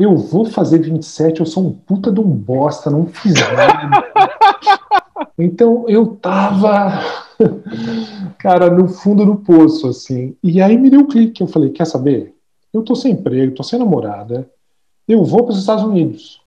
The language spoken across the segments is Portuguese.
eu vou fazer 27, eu sou um puta de um bosta, não fiz nada. Então eu tava, cara, no fundo do poço, assim. E aí me deu um clique, eu falei, quer saber? Eu tô sem emprego, tô sem namorada, eu vou para os Estados Unidos.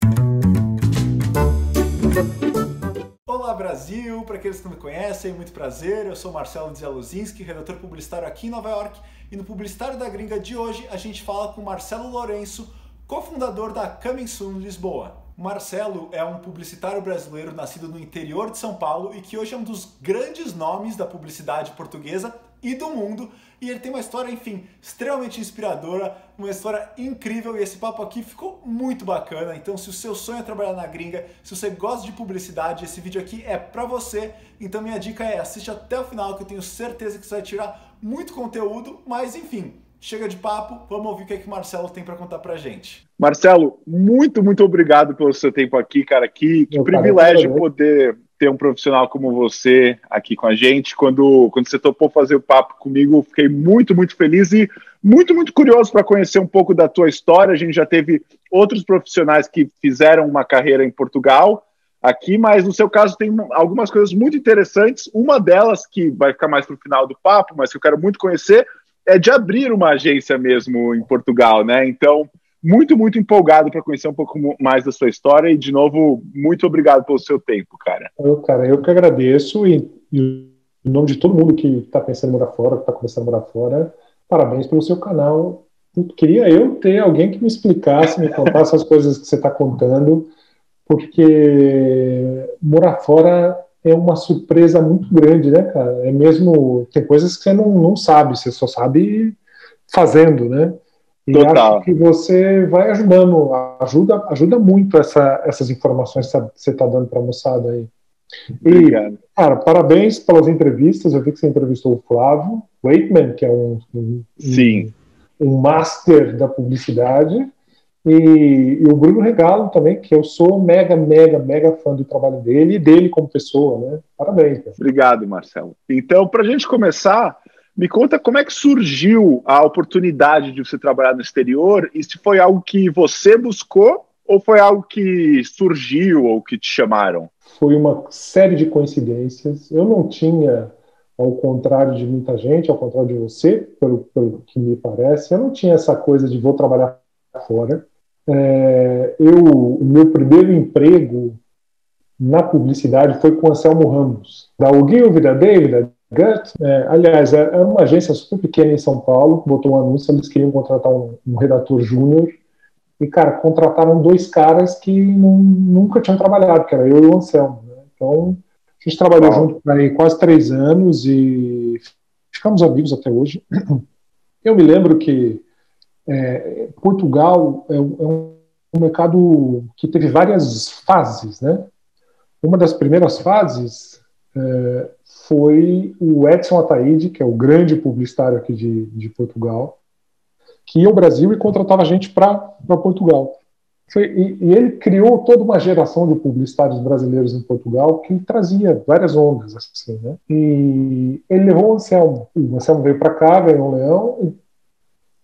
Olá Brasil, para aqueles que não me conhecem, muito prazer, eu sou Marcelo Dzialuzinski, redator publicitário aqui em Nova York, e no Publicitário da Gringa de hoje a gente fala com Marcelo Lourenço, cofundador da Coming Soon Lisboa. Marcelo é um publicitário brasileiro nascido no interior de São Paulo e que hoje é um dos grandes nomes da publicidade portuguesa e do mundo, e ele tem uma história, enfim, extremamente inspiradora, uma história incrível, e esse papo aqui ficou muito bacana. Então, se o seu sonho é trabalhar na gringa, se você gosta de publicidade, esse vídeo aqui é pra você. Então minha dica é, assiste até o final, que eu tenho certeza que você vai tirar muito conteúdo, mas enfim, chega de papo, vamos ouvir o que é que o Marcelo tem pra contar pra gente. Marcelo, muito obrigado pelo seu tempo aqui, cara. Que privilégio poder ter um profissional como você aqui com a gente. Quando você topou fazer o papo comigo, fiquei muito feliz e muito curioso para conhecer um pouco da tua história. A gente já teve outros profissionais que fizeram uma carreira em Portugal aqui, mas no seu caso tem algumas coisas muito interessantes. Uma delas, que vai ficar mais para o final do papo, mas que eu quero muito conhecer, é de abrir uma agência mesmo em Portugal, né? Então, muito empolgado para conhecer um pouco mais da sua história e, de novo, muito obrigado pelo seu tempo, cara. Eu que agradeço e em nome de todo mundo que está pensando em morar fora, que está começando a morar fora, parabéns pelo seu canal. Queria eu ter alguém que me explicasse, me contasse as coisas que você está contando, porque morar fora é uma surpresa muito grande, né, cara? É mesmo, tem coisas que você não sabe, você só sabe fazendo, né? E Total. acho que você vai ajudando, ajuda muito essas informações que você está dando para a moçada aí. Obrigado. E, cara, parabéns pelas entrevistas. Eu vi que você entrevistou o Flávio Waitman, que é um master da publicidade, e o Bruno Regalo também, que eu sou mega fã do trabalho dele e dele como pessoa, né? Parabéns. Cara. Obrigado, Marcelo. Então, para a gente começar, me conta como é que surgiu a oportunidade de você trabalhar no exterior e se foi algo que você buscou ou foi algo que surgiu ou que te chamaram? Foi uma série de coincidências. Eu não tinha, ao contrário de muita gente, ao contrário de você, pelo que me parece, eu não tinha essa coisa de vou trabalhar fora. O meu primeiro emprego na publicidade foi com Anselmo Ramos, da Ogilvy, da David, da Gut. Aliás, era uma agência super pequena em São Paulo, botou um anúncio, eles queriam contratar um redator júnior, e, cara, contrataram dois caras que nunca tinham trabalhado, que era eu e o Anselmo, né? Então, a gente trabalhou junto por aí quase 3 anos e ficamos amigos até hoje. Eu me lembro que Portugal é um mercado que teve várias fases, né? Uma das primeiras fases foi o Edson Ataíde, que é o grande publicitário aqui de Portugal, que ia ao Brasil e contratava gente para Portugal. E ele criou toda uma geração de publicitários brasileiros em Portugal que trazia várias ondas, assim, né? E ele levou o Anselmo. O Anselmo veio para cá, ganhou um leão,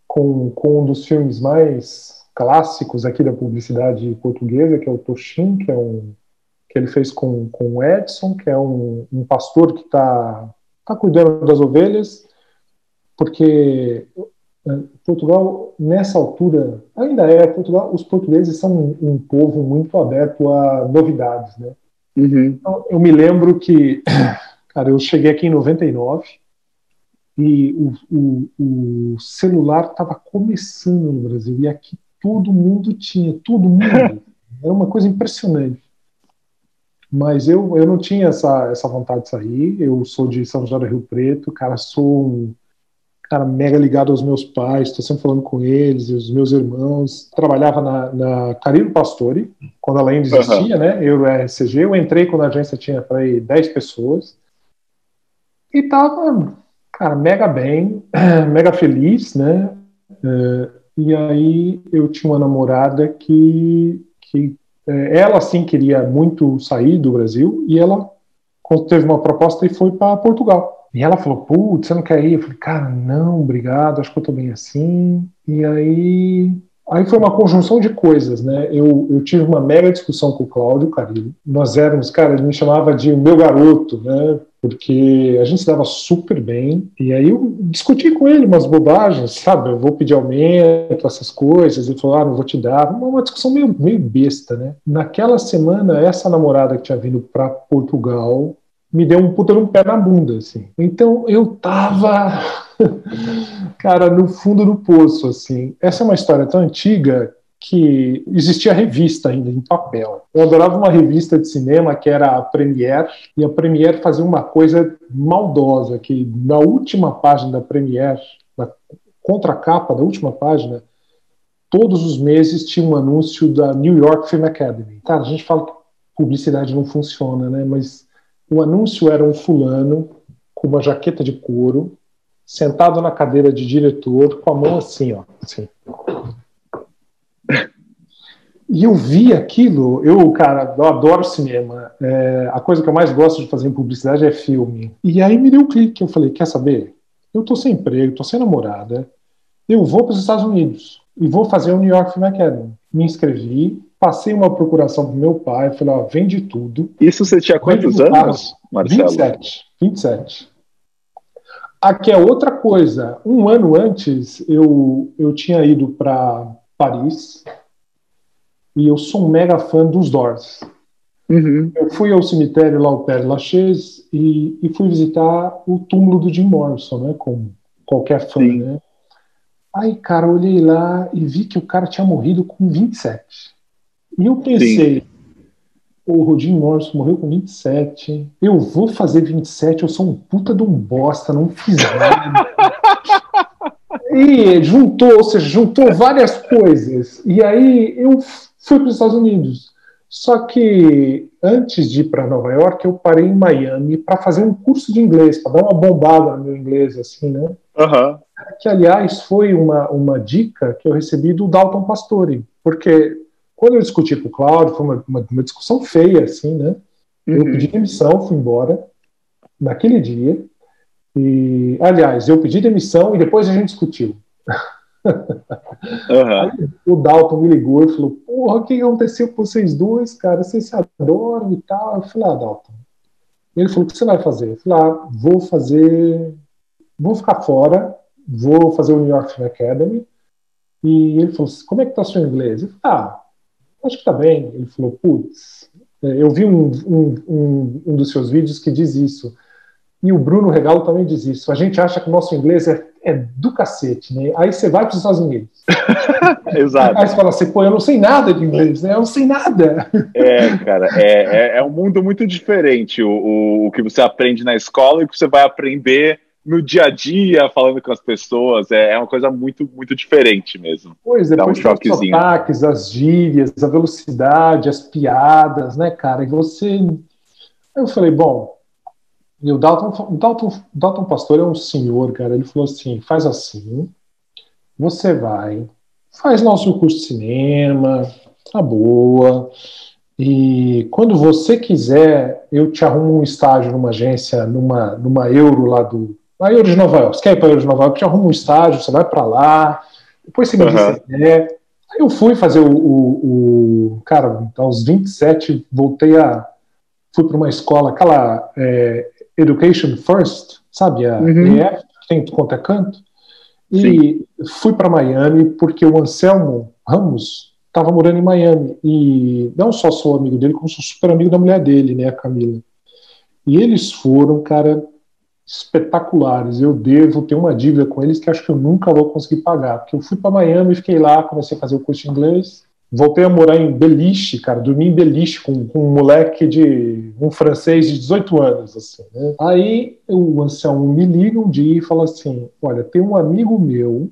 com um dos filmes mais clássicos aqui da publicidade portuguesa, que é o Toshin, que ele fez com o Edson, que é um pastor que está cuidando das ovelhas, porque Portugal, nessa altura, Portugal, os portugueses são um povo muito aberto a novidades, né? Uhum. Então, eu me lembro que, cara, eu cheguei aqui em 99 e o celular estava começando no Brasil, e aqui todo mundo tinha. Era uma coisa impressionante. Mas eu não tinha essa vontade de sair. Eu sou de São José do Rio Preto, cara, sou um cara mega ligado aos meus pais, estou sempre falando com eles e os meus irmãos. Trabalhava na Carilo Pastore, quando ela ainda existia, né? EuroRCG. Eu entrei quando a agência tinha para aí 10 pessoas e tava, cara, mega bem, mega feliz, né? E aí eu tinha uma namorada que ela sim queria muito sair do Brasil e ela teve uma proposta e foi para Portugal. E ela falou, putz, você não quer ir? Eu falei, cara, não, obrigado, acho que eu tô bem assim. E aí Aí foi uma conjunção de coisas, né? Eu tive uma mega discussão com o Cláudio Carillo. Nós éramos, cara, ele me chamava de meu garoto, né? Porque a gente se dava super bem. E aí eu discuti com ele umas bobagens, sabe? Eu vou pedir aumento, essas coisas. Ele falou, não vou te dar. Uma discussão meio besta, né? Naquela semana, essa namorada que tinha vindo para Portugal me deu um puta de um pé na bunda, assim. Então eu tava, cara, no fundo do poço, assim. Essa é uma história tão antiga que existia revista ainda em papel. Eu adorava uma revista de cinema que era a Premiere, e a Premiere fazia uma coisa maldosa, que na última página da Premiere, na contracapa da última página, todos os meses tinha um anúncio da New York Film Academy. Cara, a gente fala que publicidade não funciona, né? Mas o anúncio era um fulano com uma jaqueta de couro, sentado na cadeira de diretor, com a mão assim, ó. Assim. E eu vi aquilo, cara, eu adoro cinema. A coisa que eu mais gosto de fazer em publicidade é filme. E aí me deu um clique, eu falei, quer saber? Eu tô sem emprego, tô sem namorada, eu vou para os Estados Unidos e vou fazer o New York Film Academy. Me inscrevi, passei uma procuração pro meu pai, falei, ó, vende tudo. Isso você tinha quantos anos, Marcelo? 27. Aqui é outra coisa. Um ano antes, eu tinha ido para Paris e eu sou um mega fã dos Doors. Uhum. Eu fui ao cemitério lá, o Père Lachaise, e fui visitar o túmulo do Jim Morrison, né, como qualquer fã, Sim. né? Aí, cara, eu olhei lá e vi que o cara tinha morrido com 27. E eu pensei, o Jim Morrison morreu com 27, eu vou fazer 27, eu sou um puta de um bosta, não fiz nada. E juntou várias coisas. E aí eu fui para os Estados Unidos. Só que antes de ir para Nova York, eu parei em Miami para fazer um curso de inglês, para dar uma bombada no meu inglês, assim, né? Uhum. Que, aliás, foi uma dica que eu recebi do Dalton Pastore, porque quando eu discuti com o Cláudio, foi uma discussão feia, assim, né? Eu pedi demissão, fui embora naquele dia. E, aliás, eu pedi demissão e depois a gente discutiu. Aí o Dalton me ligou e falou, porra, o que aconteceu com vocês dois, cara? Vocês se adoram e tal. Eu falei, Dalton. Ele falou, o que você vai fazer? Eu falei, vou ficar fora, vou fazer o New York Film Academy. E ele falou, como é que tá o seu inglês? Eu falei, acho que tá bem. Ele falou, putz, eu vi um dos seus vídeos que diz isso. E o Bruno Regalo também diz isso. A gente acha que o nosso inglês é do cacete, né? Aí você vai para os Estados Unidos. Exato. Aí você fala assim, pô, eu não sei nada de inglês, né? Eu não sei nada. Cara, é um mundo muito diferente o que você aprende na escola e o que você vai aprender no dia a dia, falando com as pessoas. É uma coisa muito, muito diferente mesmo. Pois, depois dá um choquezinho. Os sotaques, as gírias, a velocidade, as piadas, né, cara? E você... Aí eu falei, bom... E o Dalton Pastore é um senhor, cara. Ele falou assim, faz assim, você faz nosso curso de cinema, tá boa, e quando você quiser, eu te arrumo um estágio numa agência, numa Euro lá na Euro de Nova York. Você quer ir pra Euro de Nova York? Eu te arrumo um estágio, você vai pra lá, depois você me diz se você quer. Aí eu fui fazer cara, aos 27, fui para uma escola, aquela Education First, sabe? A EF, que tem quanto é canto. E fui para Miami porque o Anselmo Ramos estava morando em Miami. E não só sou amigo dele, como sou super amigo da mulher dele, né, a Camila. E eles foram, cara, espetaculares. Eu devo ter uma dívida com eles que acho que eu nunca vou conseguir pagar. Porque eu fui para Miami, fiquei lá, comecei a fazer o curso de inglês. Voltei a morar em Beliche, cara, dormi em Beliche com um moleque um francês de 18 anos, assim, né? Aí o Anselmo me liga um dia e fala assim, olha, tem um amigo meu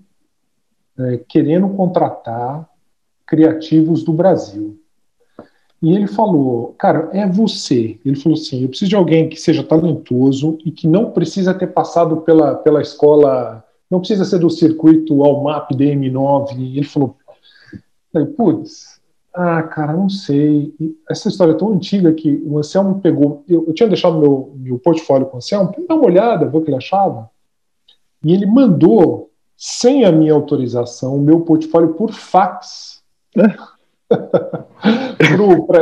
querendo contratar criativos do Brasil. E ele falou, cara, é você. Ele falou assim, eu preciso de alguém que seja talentoso e que não precisa ter passado pela escola, não precisa ser do circuito Almap DM9. E ele falou, putz, cara, não sei. Essa história é tão antiga que o Anselmo pegou. Eu tinha deixado meu portfólio com o Anselmo para dar uma olhada, ver o que ele achava. E ele mandou sem a minha autorização, o meu portfólio por fax.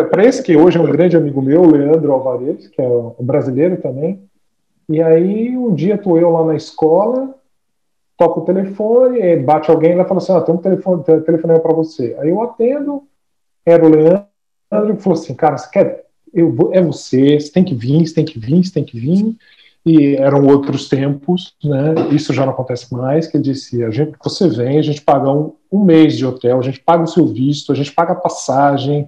Para esse que hoje é um grande amigo meu, o Leandro Alvarez, que é um brasileiro também. E aí, um dia estou eu lá na escola, toco o telefone, bate alguém e ela fala assim, tem um telefonema para você. Aí eu atendo, era o Leandro, que falou assim, cara, você quer... é você tem que vir, você tem que vir, você tem que vir. E eram outros tempos, né? Isso já não acontece mais, que ele disse, você vem, a gente paga um mês de hotel, a gente paga o seu visto, a gente paga a passagem.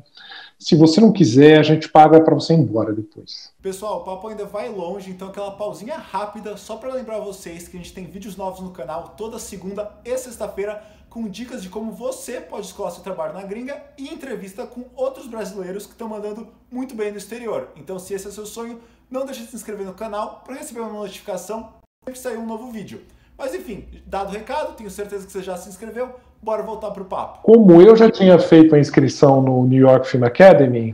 Se você não quiser, a gente paga para você ir embora depois. Pessoal, o papo ainda vai longe, então aquela pausinha rápida, só para lembrar vocês que a gente tem vídeos novos no canal toda segunda e sexta-feira, com dicas de como você pode escolar seu trabalho na gringa e entrevista com outros brasileiros que estão mandando muito bem no exterior. Então, se esse é o seu sonho, não deixe de se inscrever no canal para receber uma notificação sempre que sair um novo vídeo. Mas enfim, dado o recado, tenho certeza que você já se inscreveu, bora voltar pro papo. Como eu já tinha feito a inscrição no New York Film Academy,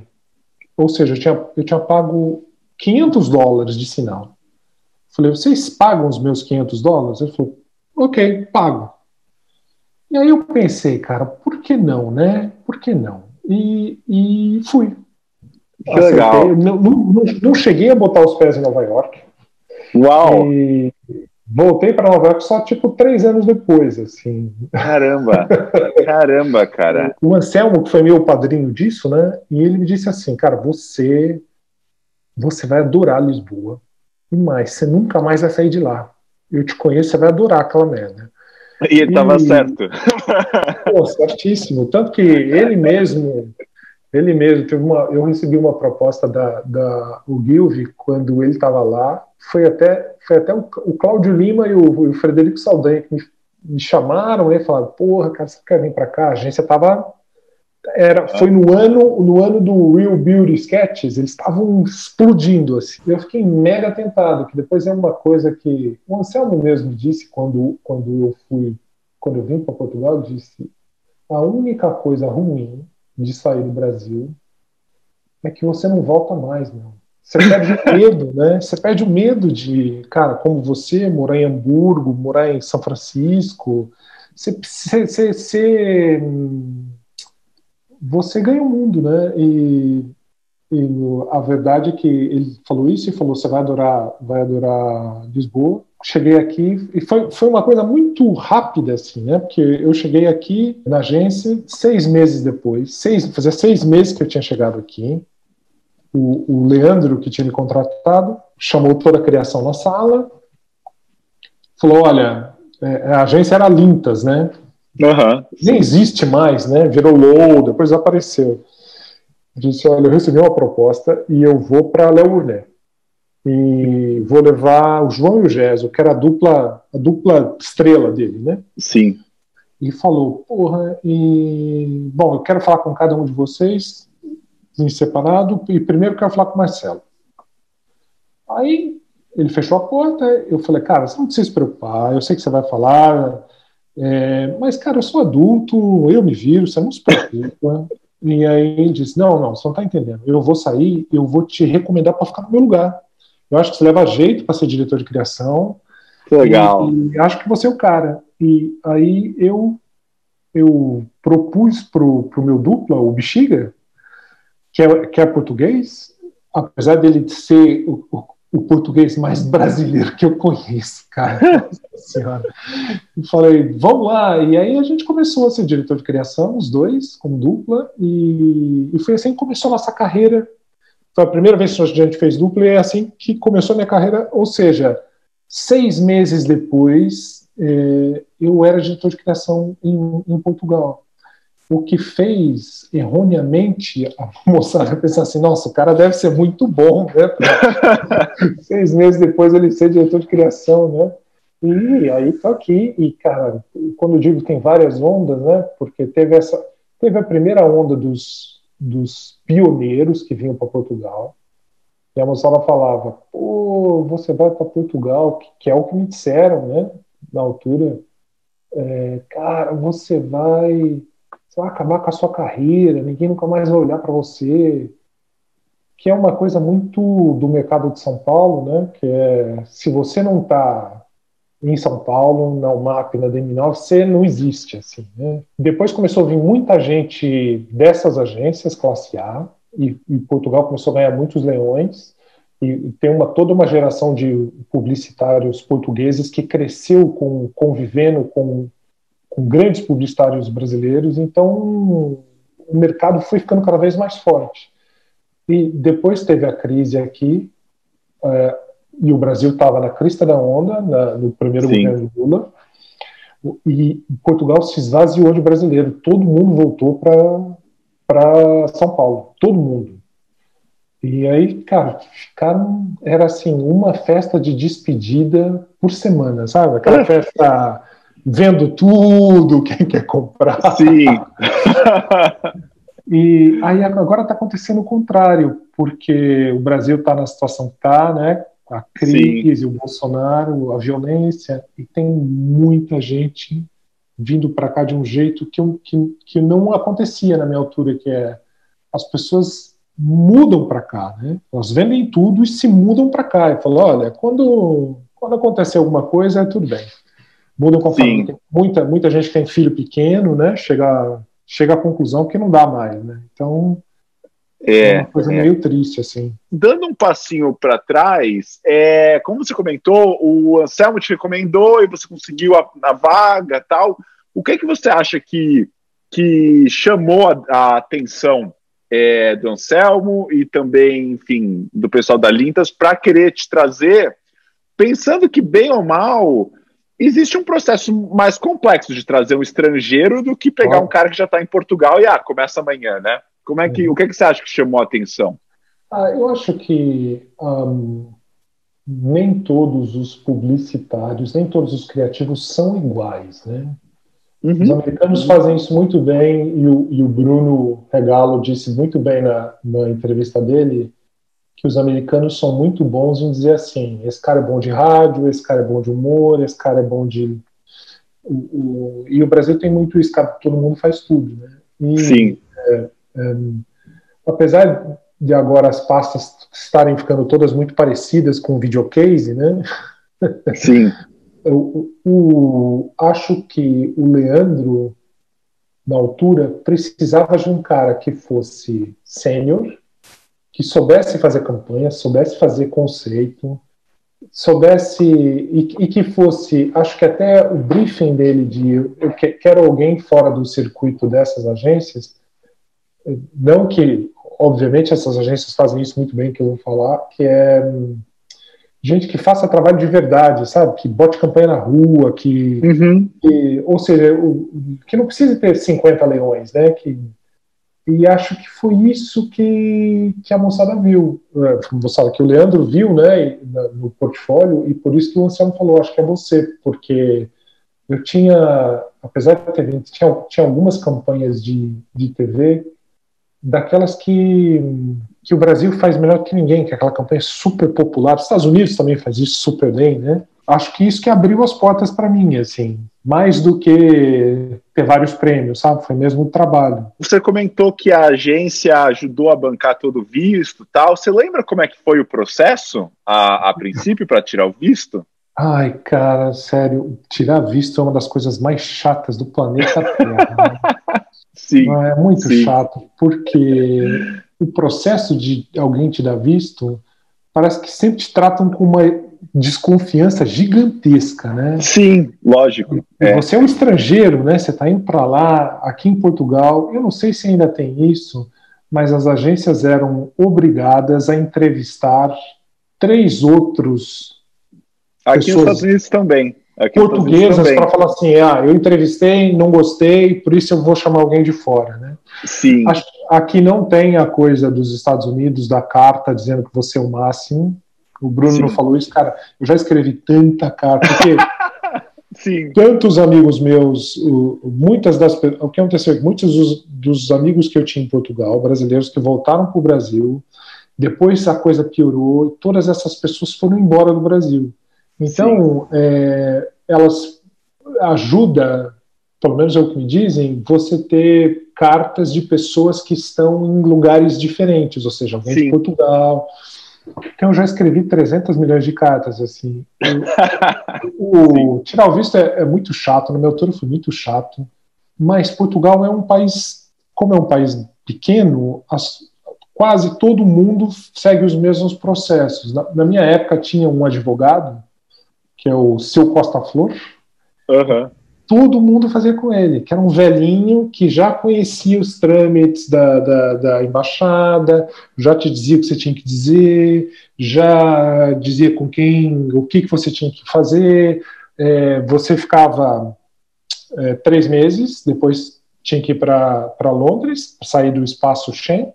ou seja, eu tinha pago $500 de sinal. Falei, vocês pagam os meus $500? Ele falou, ok, pago. E aí eu pensei, cara, por que não, né? Por que não? E fui. Que legal. Não cheguei a botar os pés em Nova York. Uau! E voltei para Nova York só, 3 anos depois, assim. Caramba! Caramba, cara. O Anselmo, que foi meu padrinho disso, né? E ele me disse assim, cara, você vai adorar Lisboa, mas você nunca mais vai sair de lá. Eu te conheço, você vai adorar aquela merda. E ele estava certo. Pô, certíssimo. Tanto que ele mesmo eu recebi uma proposta o Gilvi, quando ele estava lá, foi até o Cláudio Lima e o Frederico Saldanha que me chamaram, né, e falaram, porra, cara, você quer vir para cá? A agência estava... Foi no ano do Real Beauty Sketches, eles estavam explodindo, assim. Eu fiquei mega tentado, que depois é uma coisa que o Anselmo mesmo disse quando eu vim para Portugal, disse, a única coisa ruim de sair do Brasil é que você não volta mais, meu. Você perde o medo, né? Você perde o medo de, cara, como você, morar em Hamburgo, morar em São Francisco, você ganha o mundo, né? E a verdade é que ele falou isso e falou, você vai adorar Lisboa. Cheguei aqui e foi uma coisa muito rápida, assim, né? Porque eu cheguei aqui na agência 6 meses depois, fazia 6 meses que eu tinha chegado aqui. O Leandro, que tinha me contratado, chamou toda a criação na sala, falou, olha, a agência era Lintas, né? Uhum. Nem existe mais, né? Virou Low, depois desapareceu. Disse, olha, eu recebi uma proposta e eu vou para Léo Burnet. E vou levar o João e o Gesso, que era a dupla estrela dele, né? Sim. E falou, porra, bom, eu quero falar com cada um de vocês em separado, e primeiro eu quero falar com o Marcelo. Aí ele fechou a porta, eu falei, cara, você não precisa se preocupar, eu sei que você vai falar, mas, cara, eu sou adulto, eu me viro, você não se preocupa. E aí ele disse, não, você não tá entendendo, eu vou sair, eu vou te recomendar para ficar no meu lugar. Eu acho que você leva jeito para ser diretor de criação. Que legal. E acho que você é o cara. E aí eu propus pro meu dupla, o Bexiga, que é português, apesar dele ser o português mais brasileiro que eu conheço, cara. Nossa senhora. E falei, vamos lá. E aí a gente começou a ser diretor de criação, os dois, como dupla, e foi assim que começou a nossa carreira. Foi a primeira vez que a gente fez dupla e é assim que começou a minha carreira, ou seja, 6 meses depois eu era diretor de criação em Portugal. O que fez, erroneamente, a moçada pensar assim, nossa, o cara deve ser muito bom, né? 6 meses depois ele ser diretor de criação, né? E aí tô aqui, e cara, quando eu digo tem várias ondas, né? Porque teve a primeira onda dos pioneiros que vinham para Portugal, e a moçada falava, pô, você vai para Portugal, que é o que me disseram, né, na altura, cara, você vai acabar com a sua carreira, ninguém nunca mais vai olhar para você, que é uma coisa muito do mercado de São Paulo, né, que é, se você não está em São Paulo, na UMAP, na DM9, você não existe, assim, né? Depois começou a vir muita gente dessas agências, classe A, e Portugal começou a ganhar muitos leões, e tem toda uma geração de publicitários portugueses que cresceu convivendo com grandes publicitários brasileiros, então o mercado foi ficando cada vez mais forte. E depois teve a crise aqui, e o Brasil estava na crista da onda, no primeiro governo Lula, e Portugal se esvaziou de brasileiro. Todo mundo voltou para São Paulo, todo mundo. E aí, cara, era assim, uma festa de despedida por semana, sabe? Aquela festa vendo tudo, quem quer comprar. Sim. E aí agora está acontecendo o contrário, porque o Brasil está na situação que está, né? A crise, sim, o Bolsonaro, a violência, e tem muita gente vindo para cá de um jeito que não acontecia na minha altura, que é as pessoas mudam para cá, né? Elas vendem tudo e se mudam para cá e falam, olha, quando acontecer alguma coisa, tudo bem. Mudam com a família. Muita gente que tem filho pequeno, né? Chega à conclusão que não dá mais, né? Então é uma coisa meio triste, assim. Dando um passinho para trás, como você comentou, o Anselmo te recomendou e você conseguiu a vaga e tal. O que você acha que chamou a atenção do Anselmo e também, enfim, do pessoal da Lintas para querer te trazer, pensando que, bem ou mal, existe um processo mais complexo de trazer um estrangeiro do que pegar um cara que já está em Portugal e começa amanhã, né? O que você acha que chamou a atenção? Eu acho que nem todos os publicitários, nem todos os criativos são iguais, né? Uhum. Os americanos fazem isso muito bem e o Bruno Regalo disse muito bem na entrevista dele que os americanos são muito bons em dizer assim, esse cara é bom de rádio, esse cara é bom de humor, esse cara é bom de... E o Brasil tem muito isso, cara, todo mundo faz tudo, né? Sim. Apesar de agora as pastas estarem ficando todas muito parecidas com o videocase, né? Sim. Acho que o Leandro, na altura, precisava de um cara que fosse sênior, que soubesse fazer campanha, soubesse fazer conceito, soubesse e que fosse, acho que até o briefing dele de eu quero alguém fora do circuito dessas agências, não que, obviamente, essas agências fazem isso muito bem, que eu vou falar, que é gente que faça trabalho de verdade, sabe? Que bote campanha na rua, ou seja, que não precise ter 50 leões, né? E acho que foi isso que a moçada viu, que o Leandro viu, né, no portfólio, e por isso que o Anselmo falou, acho que é você, porque eu apesar de ter tinha algumas campanhas de TV, daquelas que o Brasil faz melhor que ninguém, que é aquela campanha super popular. Os Estados Unidos também faz isso super bem, né? Acho que isso que abriu as portas para mim, assim, mais do que ter vários prêmios, sabe? Foi mesmo um trabalho. Você comentou que a agência ajudou a bancar todo o visto e tal. Você lembra como é que foi o processo, a princípio, para tirar o visto? Ai, cara, sério, tirar visto é uma das coisas mais chatas do planeta Terra. Né? Sim. É muito chato, porque o processo de alguém te dar visto parece que sempre te tratam com uma desconfiança gigantesca, né? Sim, lógico. Você é um estrangeiro, né? Você está indo para lá, aqui em Portugal, eu não sei se ainda tem isso, mas as agências eram obrigadas a entrevistar 3 outros aqui nos Estados Unidos também. Portuguesas para falar assim, eu entrevistei, não gostei, por isso eu vou chamar alguém de fora, né? Sim. Aqui não tem a coisa dos Estados Unidos, da carta dizendo que você é o máximo. O Bruno não falou isso, cara, eu já escrevi tanta carta, porque tantos amigos meus, o que aconteceu? Muitos dos amigos que eu tinha em Portugal, brasileiros que voltaram para o Brasil, depois a coisa piorou, e todas essas pessoas foram embora do Brasil. Então, elas ajudam, pelo menos é o que me dizem, você ter cartas de pessoas que estão em lugares diferentes, ou seja, alguém de Portugal. Então, eu já escrevi 300 milhões de cartas, assim. Tirar o visto é muito chato, no meu turno foi muito chato, mas Portugal é um país, como é um país pequeno, quase todo mundo segue os mesmos processos. Na minha época tinha um advogado, que é o Seu Costa Flor, todo mundo fazia com ele, que era um velhinho que já conhecia os trâmites da embaixada, já te dizia o que você tinha que dizer, já dizia com quem, o que você tinha que fazer. Você ficava 3 meses, depois tinha que ir para Londres, sair do espaço Schengen.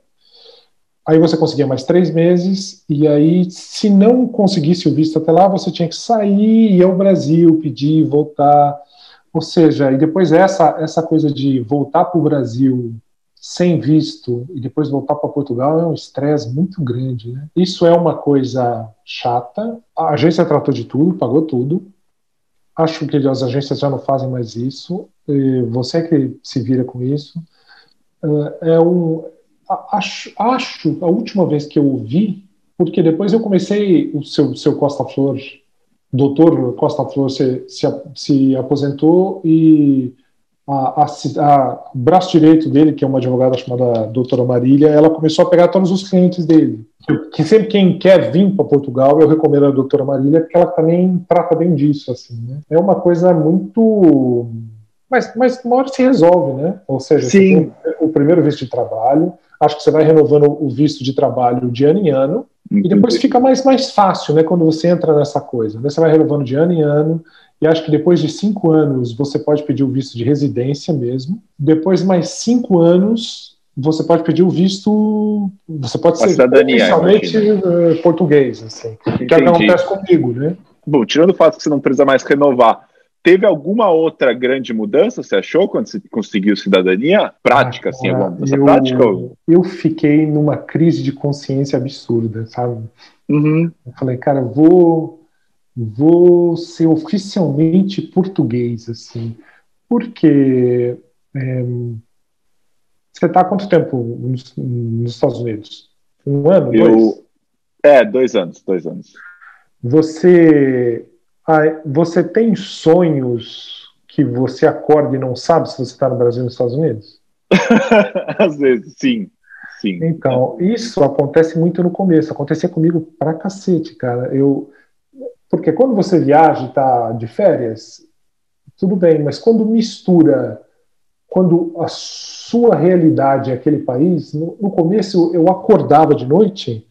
Aí você conseguia mais 3 meses, e aí, se não conseguisse o visto até lá, você tinha que sair, ir ao Brasil, pedir, voltar. Ou seja, e depois essa coisa de voltar para o Brasil sem visto e depois voltar para Portugal é um estresse muito grande, né? Isso é uma coisa chata. A agência tratou de tudo, pagou tudo. Acho que as agências já não fazem mais isso. Você que se vira com isso. Acho a última vez que eu ouvi, porque depois eu comecei o seu Costa Flor, doutor Costa Flor se aposentou e o braço direito dele, que é uma advogada chamada doutora Marília, ela começou a pegar todos os clientes dele. Que sempre quem quer vir para Portugal, eu recomendo a doutora Marília, porque ela também trata bem disso, assim, né? É uma coisa muito... Mas uma hora se resolve, né? Ou seja, você tem o primeiro visto de trabalho, acho que você vai renovando o visto de trabalho de ano em ano, e depois fica mais fácil, né, quando você entra nessa coisa, né? Você vai renovando de ano em ano, e acho que depois de 5 anos você pode pedir o visto de residência mesmo. Depois mais 5 anos você pode pedir o visto, você pode ser oficialmente português, assim, que é o que acontece comigo, né? Bom, tirando o fato que você não precisa mais renovar, teve alguma outra grande mudança, você achou, quando você conseguiu cidadania? Prática, assim, alguma mudança prática? Eu fiquei numa crise de consciência absurda, sabe? Eu falei, cara, vou ser oficialmente português, assim, porque você está há quanto tempo nos Estados Unidos? 1 ano, 2? 2 anos, 2 anos. Você tem sonhos que você acorda e não sabe se você está no Brasil ou nos Estados Unidos? Às vezes, sim. Então, isso acontece muito no começo. Acontecia comigo pra cacete, cara. Porque quando você viaja e tá de férias, tudo bem, mas quando mistura, quando a sua realidade é aquele país, no começo eu acordava de noite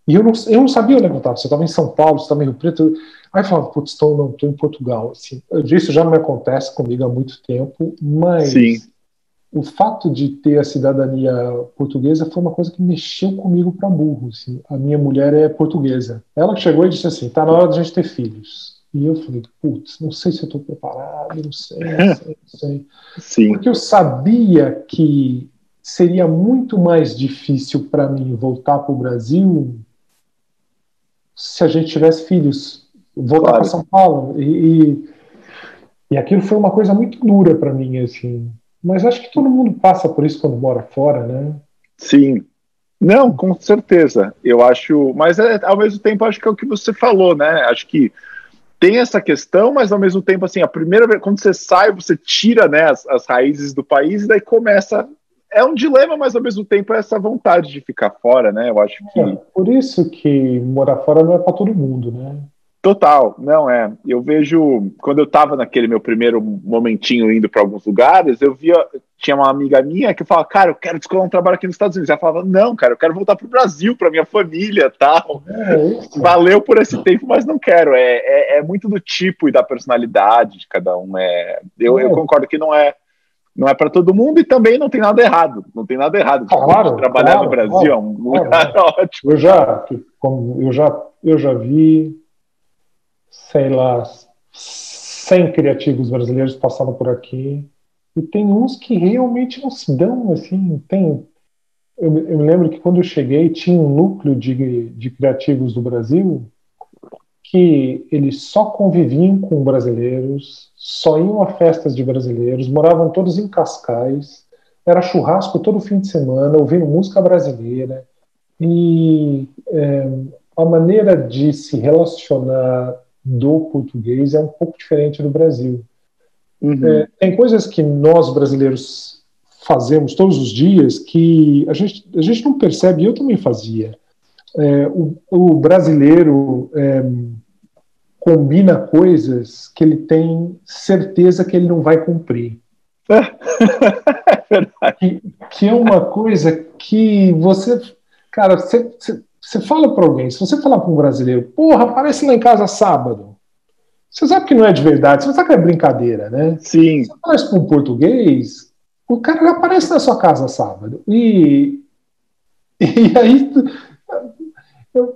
e eu não sabia onde eu estava. Você estava em São Paulo, você estava em Rio Preto. Aí eu falava, putz, estou em Portugal. Assim, isso já não me acontece comigo há muito tempo, mas o fato de ter a cidadania portuguesa foi uma coisa que mexeu comigo para burro. Assim. A minha mulher é portuguesa. Ela chegou e disse assim, tá na hora de a gente ter filhos. E eu falei, putz, não sei se eu estou preparado, não sei. Sim. Porque eu sabia que seria muito mais difícil para mim voltar para o Brasil se a gente tivesse filhos, voltar para São Paulo. E aquilo foi uma coisa muito dura para mim, assim. Mas acho que todo mundo passa por isso quando mora fora, né? Sim. Não, com certeza. Eu acho... Mas, ao mesmo tempo, acho que é o que você falou, né? Acho que tem essa questão, mas, ao mesmo tempo, assim, a primeira vez, quando você sai, você tira, né, as raízes do país e daí começa... É um dilema, mas, ao mesmo tempo, é essa vontade de ficar fora, né? Eu acho que... Por isso que morar fora não é para todo mundo, né? Total, não é. Eu vejo, quando eu estava naquele meu primeiro momentinho indo para alguns lugares, tinha uma amiga minha que falava, cara, eu quero descolar um trabalho aqui nos Estados Unidos. Ela falava, não, cara, eu quero voltar para o Brasil, para minha família, tal. Valeu por esse tempo, mas não quero. É muito do tipo e da personalidade de cada um. Eu concordo que não é para todo mundo e também não tem nada errado. Não tem nada errado. Trabalhar no Brasil é um lugar ótimo. Eu já vi, sei lá, 100 criativos brasileiros passaram por aqui e tem uns que realmente não se dão, assim, eu me lembro que quando eu cheguei tinha um núcleo de criativos do Brasil que eles só conviviam com brasileiros, só iam a festas de brasileiros, moravam todos em Cascais, era churrasco todo fim de semana, ouvindo música brasileira, e a maneira de se relacionar do português é um pouco diferente do Brasil. Tem coisas que nós brasileiros fazemos todos os dias que a gente não percebe, e eu também fazia. O brasileiro combina coisas que ele tem certeza que ele não vai cumprir. É verdade. Que é uma coisa que você... Cara, você fala para alguém, se você falar para um brasileiro, porra, aparece lá em casa sábado. Você sabe que não é de verdade, você sabe que é brincadeira, né? Sim. Você fala isso para um português, o cara já aparece na sua casa sábado. E aí...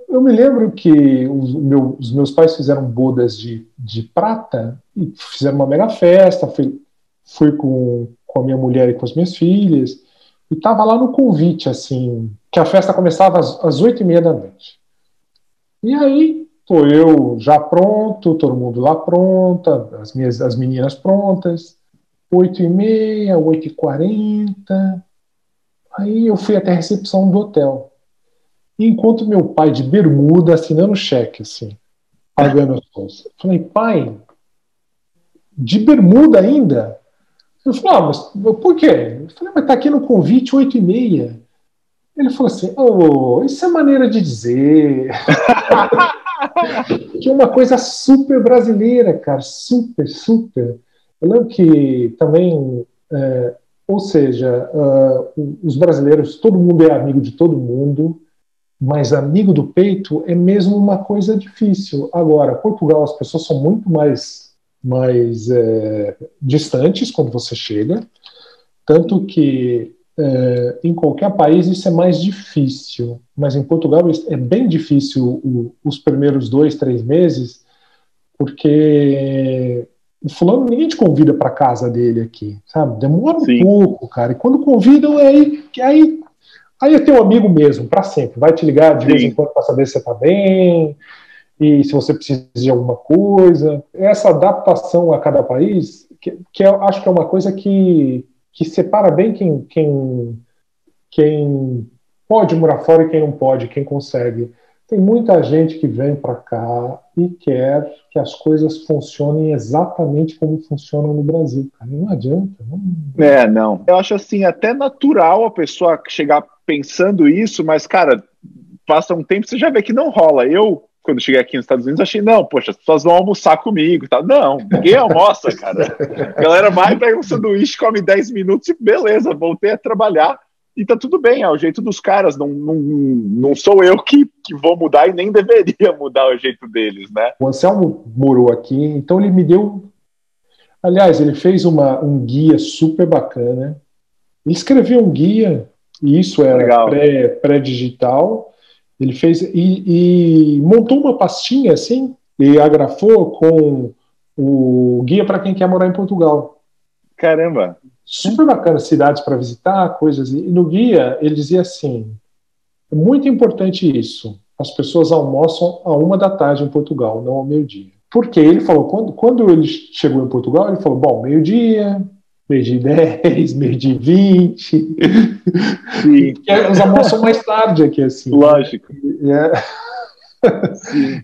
Eu me lembro que os meus pais fizeram bodas de prata e fizeram uma mega festa. Fui com a minha mulher e com as minhas filhas. E estava lá no convite, assim, que a festa começava às 8h30 da noite. E aí, tô eu já pronto, todo mundo lá pronta, as meninas prontas. 8h30, 8h40. Aí eu fui até a recepção do hotel. E enquanto meu pai de bermuda assinando cheque, assim, pagando as coisas. Falei, pai, de bermuda ainda? Ele falou, mas por quê? Eu falei, mas tá aqui no convite 8h30. Ele falou assim, isso é maneira de dizer. Que é uma coisa super brasileira, cara, super, super. Eu lembro que também, ou seja, os brasileiros, todo mundo é amigo de todo mundo, mas amigo do peito é mesmo uma coisa difícil. Agora, Portugal, as pessoas são muito mais distantes quando você chega, tanto que em qualquer país isso é mais difícil, mas em Portugal é bem difícil os primeiros 2, 3 meses, porque o fulano ninguém te convida para casa dele aqui, sabe? Demora um pouco, cara, e quando convidam aí é teu amigo mesmo, para sempre. Vai te ligar de vez em quando para saber se você está bem e se você precisa de alguma coisa. Essa adaptação a cada país, que eu acho que é uma coisa que separa bem quem pode morar fora e quem não pode, quem consegue. Tem muita gente que vem para cá e quer que as coisas funcionem exatamente como funcionam no Brasil. Cara, não adianta. Não. Eu acho assim, até natural a pessoa chegar pensando isso, mas, cara, passa um tempo você já vê que não rola. Eu, quando cheguei aqui nos Estados Unidos, achei, não, poxa, as pessoas vão almoçar comigo. Tá? Não, ninguém almoça, cara. A galera vai, pega um sanduíche, come 10 minutos e beleza, voltei a trabalhar. E tá tudo bem, é o jeito dos caras, não sou eu que vou mudar e nem deveria mudar o jeito deles, né? O Anselmo morou aqui, então ele me deu... Aliás, ele fez um guia super bacana. Ele escreveu um guia, e isso era pré-digital. Ele fez e montou uma pastinha assim, e agrafou com o guia para quem quer morar em Portugal. Caramba! Super bacana, cidades para visitar, coisas. E no guia ele dizia assim: é muito importante isso. As pessoas almoçam à 1h da tarde em Portugal, não ao meio-dia. Porque ele falou, quando ele chegou em Portugal, ele falou, bom, meio-dia, meio-dia e 10, meio-dia e 20. Os almoçam mais tarde aqui, assim. Lógico.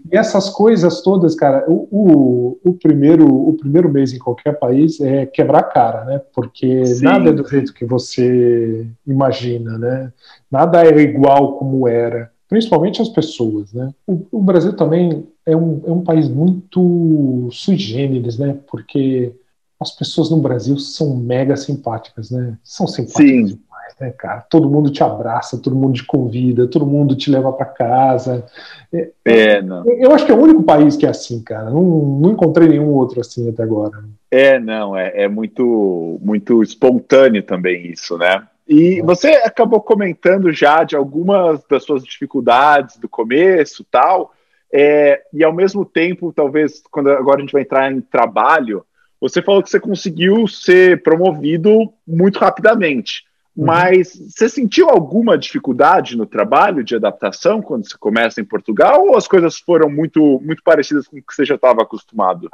E essas coisas todas, cara, o primeiro mês em qualquer país é quebrar a cara, né? Porque nada é do jeito que você imagina, né? Nada é igual como era, principalmente as pessoas, né? O Brasil também é um país muito sui generis, né? Porque as pessoas no Brasil são mega simpáticas, né? São simpáticas demais, né, cara? Todo mundo te abraça, todo mundo te convida, todo mundo te leva para casa. Eu acho que é o único país que é assim, cara. Não encontrei nenhum outro assim até agora. É muito, muito espontâneo também isso, né? E você acabou comentando já de algumas das suas dificuldades do começo, tal, e ao mesmo tempo, talvez, quando agora a gente vai entrar em trabalho, você falou que você conseguiu ser promovido muito rapidamente, mas você sentiu alguma dificuldade no trabalho de adaptação quando você começa em Portugal, ou as coisas foram muito, muito parecidas com o que você já estava acostumado?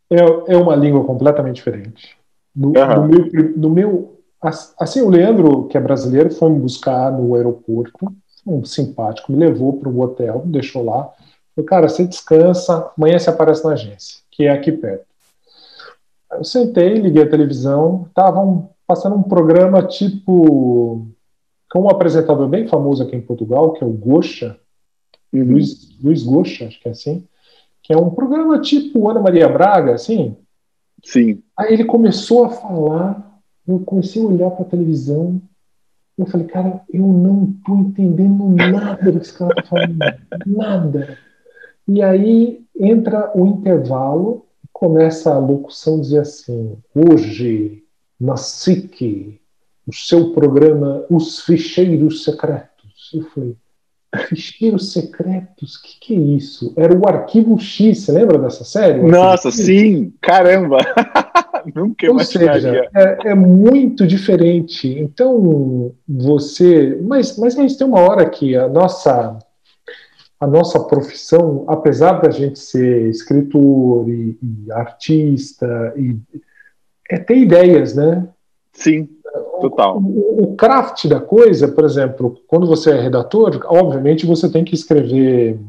É uma língua completamente diferente. No meu, assim, o Leandro, que é brasileiro, foi me buscar no aeroporto um simpático, me levou para o hotel, me deixou lá. Falei, cara, você descansa, amanhã você aparece na agência, que é aqui perto. Aí eu sentei, liguei a televisão, estavam passando um programa tipo, com um apresentador bem famoso aqui em Portugal, que é o Gocha, Luís Gocha, acho que é assim, que é um programa tipo Ana Maria Braga, assim. Sim. Aí ele começou a falar, eu comecei a olhar para a televisão, eu falei, cara, eu não estou entendendo nada do que esse cara está falando, nada. E aí entra o intervalo, começa a locução dizer assim, hoje, na SIC, o seu programa, Os Ficheiros Secretos. Eu falei, Ficheiros Secretos? O que é isso? Era o Arquivo X, você lembra dessa série? Nossa, sim! Caramba! Nunca Ou imaginaria. seja, é muito diferente. Então, você... Mas é isso, tem uma hora que a nossa profissão, apesar da gente ser escritor e artista, é ter ideias, né? Sim, total. O craft da coisa, por exemplo, quando você é redator, obviamente você tem que escrever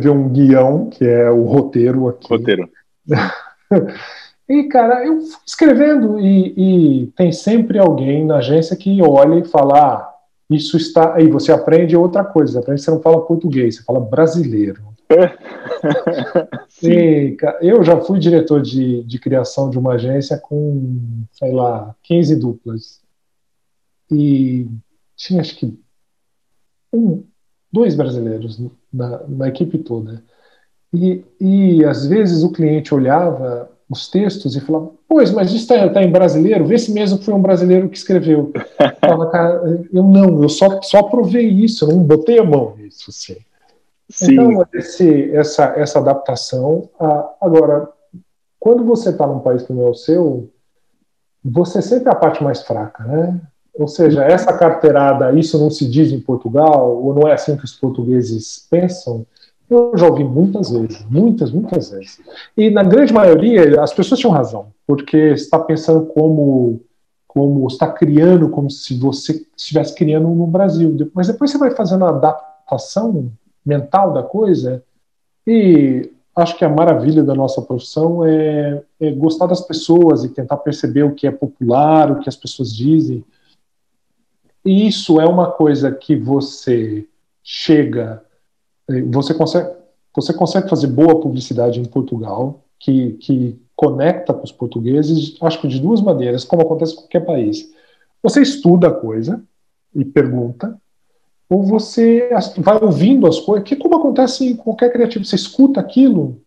um guião, que é o roteiro aqui. Roteiro. E, cara, eu fui escrevendo e tem sempre alguém na agência que olha e fala, isso está... Aí você aprende outra coisa, aprende que você não fala português, você fala brasileiro. E, eu já fui diretor de criação de uma agência com, sei lá, 15 duplas. E tinha, acho que, dois brasileiros na equipe toda. E às vezes o cliente olhava os textos e falava, pois, mas isso está em brasileiro? Vê se mesmo foi um brasileiro que escreveu. Eu falava, cara, eu só aprovei isso, eu não botei a mão nisso, assim. Sim. Então, essa adaptação. Agora, quando você está num país que não é o seu, você sempre é a parte mais fraca, né? Ou seja, essa carteirada, isso não se diz em Portugal, ou não é assim que os portugueses pensam, eu já ouvi muitas vezes, muitas vezes. E na grande maioria, as pessoas tinham razão, porque está pensando como está criando, como se você estivesse criando no Brasil. Mas depois você vai fazendo a adaptação mental da coisa, e acho que a maravilha da nossa profissão é gostar das pessoas e tentar perceber o que é popular, o que as pessoas dizem. E isso é uma coisa que você chega, você consegue fazer boa publicidade em Portugal, que conecta com os portugueses, acho que de duas maneiras, como acontece em qualquer país. Você estuda a coisa e pergunta, ou você vai ouvindo as coisas, que como acontece em qualquer criativo, você escuta aquilo.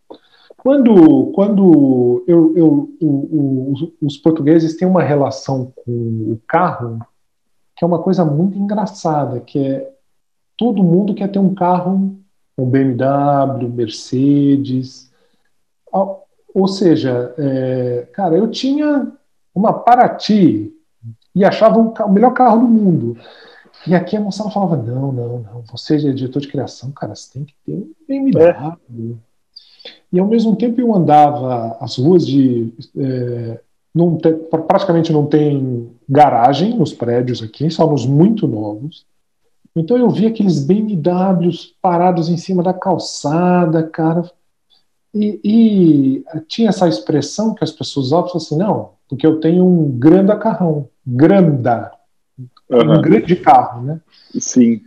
Quando os portugueses têm uma relação com o carro, que é uma coisa muito engraçada, que é todo mundo quer ter um carro, um BMW, Mercedes, ou seja, cara, eu tinha uma Paraty e achava o melhor carro do mundo. E aqui a moçada falava, não, você é diretor de criação, cara, você tem que ter um BMW. E ao mesmo tempo eu andava as ruas praticamente não tem garagem nos prédios aqui, só nos muito novos. Então eu via aqueles BMWs parados em cima da calçada, cara. E tinha essa expressão que as pessoas usavam, assim, não, porque eu tenho um grande carrão, um grande carro, né? Sim.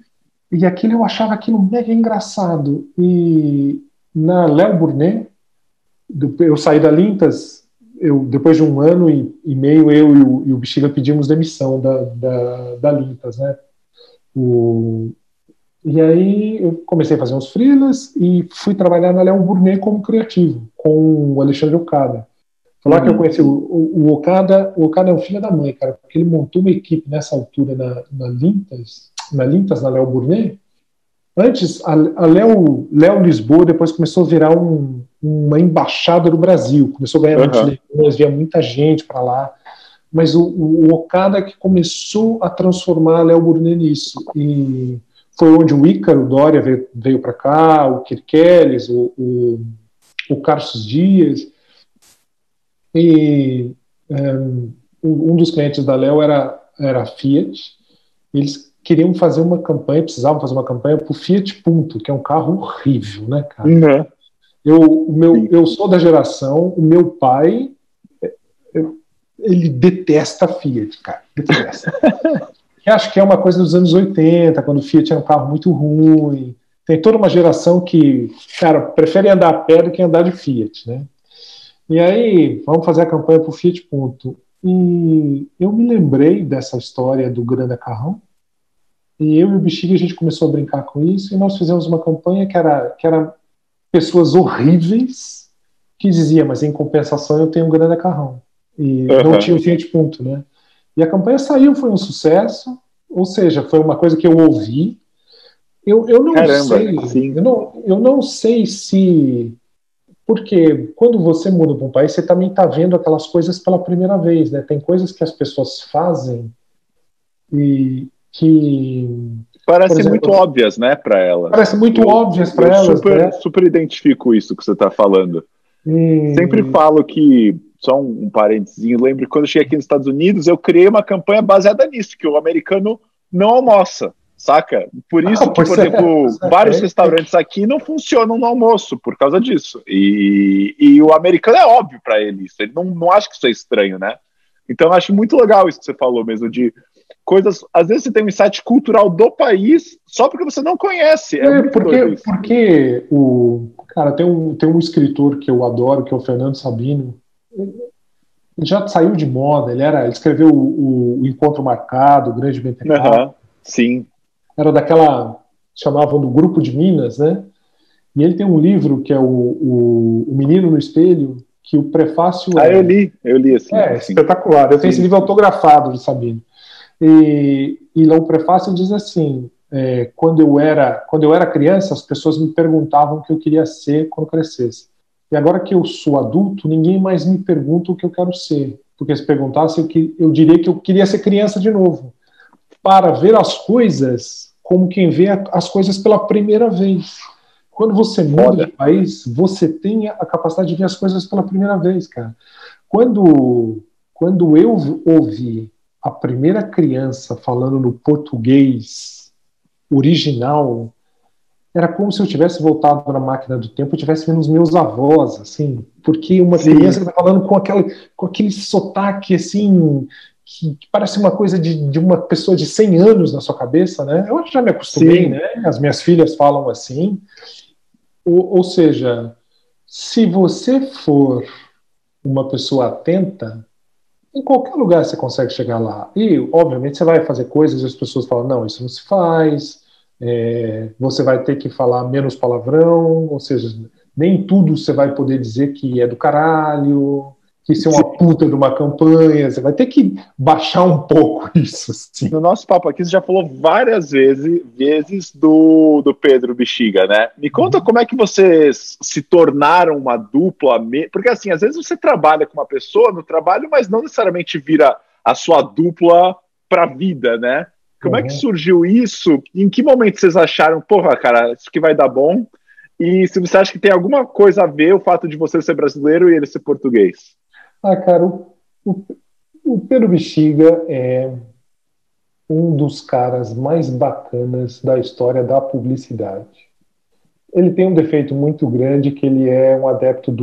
E aquilo eu achava aquilo mega engraçado. E na Léo Burnet, eu saí da Lintas, depois de um ano e meio, eu e o Bexiga pedimos demissão da Lintas, né? E aí eu comecei a fazer uns freelas e fui trabalhar na Léo Burnet como criativo, com o Alexandre Okada. Foi lá que eu conheci o Okada. O Okada é um filho da mãe, cara, porque ele montou uma equipe nessa altura na Lintas, na Léo Burnet. Antes, a Léo Lisboa depois começou a virar uma embaixada do Brasil, começou a ganhar muitos leilões, via muita gente para lá. Mas o Okada que começou a transformar a Léo Burnet nisso. E foi onde o Ícaro Doria veio para cá, o Kirkeles, o Carlos Dias. E um dos clientes da Léo era a Fiat. Eles queriam fazer uma campanha, precisavam fazer uma campanha para o Fiat Punto, que é um carro horrível, né, cara? Uhum. Eu sou da geração, o meu pai, ele detesta Fiat, cara, detesta. Eu acho que é uma coisa dos anos 80, quando o Fiat era um carro muito ruim. Tem toda uma geração que, cara, prefere andar a pé do que andar de Fiat, né? E aí, vamos fazer a campanha para o Fiat Punto. E eu me lembrei dessa história do Grande Carrão, e eu e o Bexiga, a gente começou a brincar com isso, e nós fizemos uma campanha que era pessoas horríveis que dizia, mas em compensação eu tenho um Grande Carrão. E não tinha o Fiat Punto, né? E a campanha saiu, foi um sucesso, ou seja, foi uma coisa que eu ouvi. Eu não sei, sim. eu não sei se... Porque quando você muda para um país, você também está vendo aquelas coisas pela primeira vez, né? Tem coisas que as pessoas fazem e que... Parecem muito óbvias, né, para elas. Parecem muito óbvias para elas, né? Super identifico isso que você está falando. Sempre falo que, só um parênteses, lembro que quando eu cheguei aqui nos Estados Unidos, eu criei uma campanha baseada nisso, que o americano não almoça, saca? Por isso que, por exemplo, vários restaurantes aqui não funcionam no almoço, por causa disso. E o americano é óbvio para ele isso, ele não acha que isso é estranho, né? Então eu acho muito legal isso que você falou mesmo, de coisas, às vezes você tem um insight cultural do país só porque você não conhece. Porque cara, tem um escritor que eu adoro, que é o Fernando Sabino. Ele já saiu de moda, ele escreveu o Encontro Marcado, o Grande BTK. Sim. Era daquela, chamavam do Grupo de Minas, né? E ele tem um livro que é o Menino no Espelho, que o prefácio eu li assim. Espetacular. Eu tenho esse livro autografado de Sabino. E lá o prefácio diz assim, quando eu era criança, as pessoas me perguntavam o que eu queria ser quando crescesse. E agora que eu sou adulto, ninguém mais me pergunta o que eu quero ser. Porque se perguntasse, eu diria que eu queria ser criança de novo. Para ver as coisas como quem vê as coisas pela primeira vez. Quando você muda de país, você tem a capacidade de ver as coisas pela primeira vez, cara. Quando eu ouvi a primeira criança falando no português original, era como se eu tivesse voltado na máquina do tempo e tivesse vendo os meus avós, assim, porque uma criança está falando com aquele sotaque, assim, que parece uma coisa de uma pessoa de 100 anos na sua cabeça, né? Eu já me acostumei, né? As minhas filhas falam assim. Ou seja, se você for uma pessoa atenta, em qualquer lugar você consegue chegar lá. E, obviamente, você vai fazer coisas e as pessoas falam, não, isso não se faz, você vai ter que falar menos palavrão, ou seja, nem tudo você vai poder dizer que é do caralho, que isso é uma puta de uma campanha, você vai ter que baixar um pouco isso. Assim. No nosso papo aqui, você já falou várias vezes do Pedro Bexiga, né? Me conta como é que vocês se tornaram uma dupla, porque assim, às vezes você trabalha com uma pessoa no trabalho, mas não necessariamente vira a sua dupla pra vida, né? Como é que surgiu isso? Em que momento vocês acharam, porra, cara, isso aqui vai dar bom? E se você acha que tem alguma coisa a ver o fato de você ser brasileiro e ele ser português? Cara, o Pedro Bexiga é um dos caras mais bacanas da história da publicidade. Ele tem um defeito muito grande, que ele é um adepto